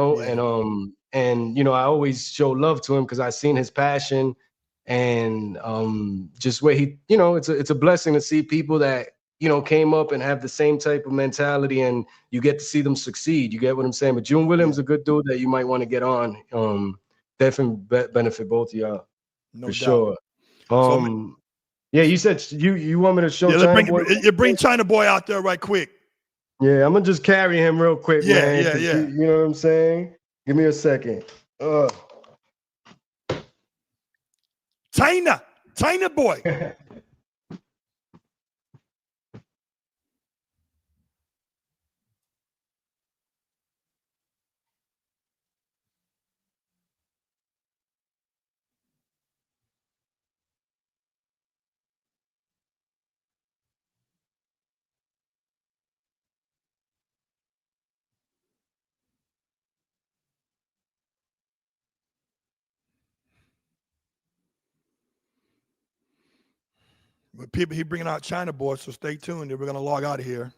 I always show love to him because I seen his passion, and just where he, it's a blessing to see people that came up and have the same type of mentality, and you get to see them succeed. You get what I'm saying? But June Williams, a good dude that you might want to get on. Definitely benefit both of y'all,
no
for
doubt.
Sure. Yeah, you said you want me to show China Boy?
Bring China Boy out there right quick.
Yeah, I'm gonna just carry him real quick, man.
Yeah.
You know what I'm saying? Give me a second.
China Boy. But people, he bringing out China Boy, so stay tuned. We're gonna log out of here.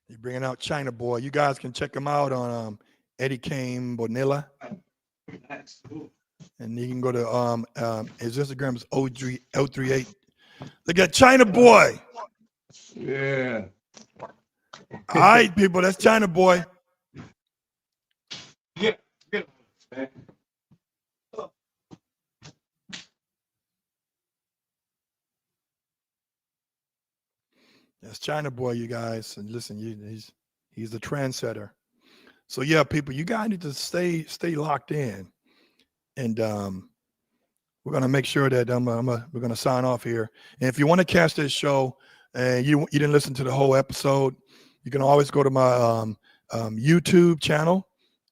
He's bringing out China Boy. You guys can check him out on Eddie Kane Bonilla. And you can go to his Instagram is O38. Look at China Boy.
Yeah.
All right, people, that's China Boy.
Yeah. Man.
That's China Boy, you guys. And listen, he's the trendsetter. So yeah, people, you guys need to stay locked in. And we're gonna make sure that we're gonna sign off here. And if you want to catch this show and you didn't listen to the whole episode, you can always go to my YouTube channel,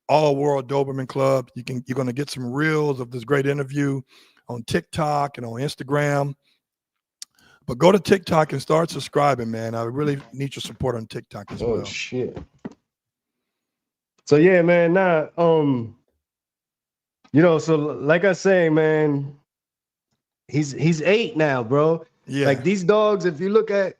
All World Doberman Club. You're gonna get some reels of this great interview on TikTok and on Instagram. But go to TikTok and start subscribing, man. I really need your support on TikTok as well.
Oh shit. So yeah, man. So like I say, man, he's 8 now, bro.
Yeah.
Like these dogs, if you look at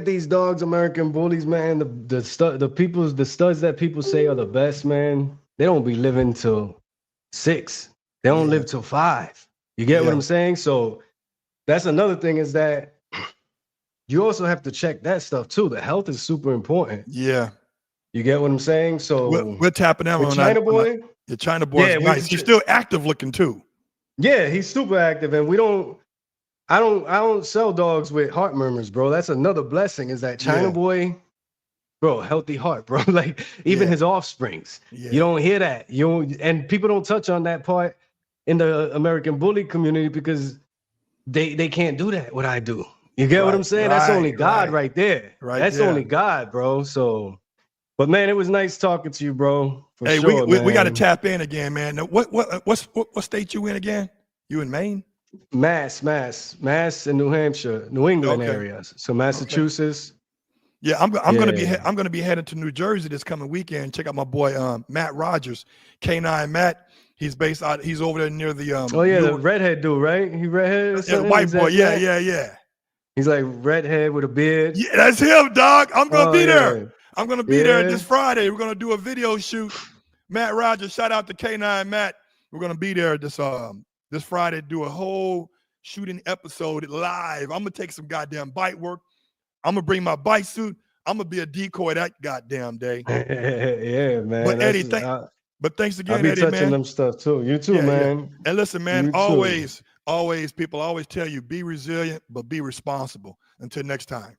these dogs, American Bullies, man, the studs that people say are the best, man, they don't be living till 6. They don't live till 5. You get what I'm saying? So that's another thing, is that you also have to check that stuff too. The health is super important.
Yeah.
You get what I'm saying? So
we're tapping out on
China Boy.
The China Boy is nice. He's still active looking too.
Yeah, he's super active, and I don't sell dogs with heart murmurs, bro. That's another blessing, is that China Boy, bro, healthy heart, bro. Like even his offsprings. Yeah. You don't hear that. And people don't touch on that part in the American Bully community because they can't do that what I do. You get what I'm saying? That's only God right there. That's only God, bro. So, but man, it was nice talking to you, bro.
Hey, sure, we got to tap in again, man. Now, what state you in again? You in Maine?
Mass in New Hampshire, New England areas. So Massachusetts.
Yeah, I'm gonna be heading to New Jersey this coming weekend. Check out my boy Matt Rogers, K9 Matt. He's based out. He's over there near the
the redhead dude, right? He redhead.
Yeah, white boy. Yeah.
He's like redhead with a beard.
Yeah, that's him, dog. I'm gonna be there. I'm gonna be there this Friday. We're gonna do a video shoot. Matt Rogers, shout out to K9 Matt. We're gonna be there this Friday, do a whole shooting episode live. I'm gonna take some goddamn bite work. I'm gonna bring my bite suit. I'm gonna be a decoy that goddamn day.
Yeah, man.
But Eddie, thanks again,
Eddie,
man.
Touching them stuff too. You too, man.
Yeah. And listen, man, always, people always tell you, be resilient, but be responsible. Until next time.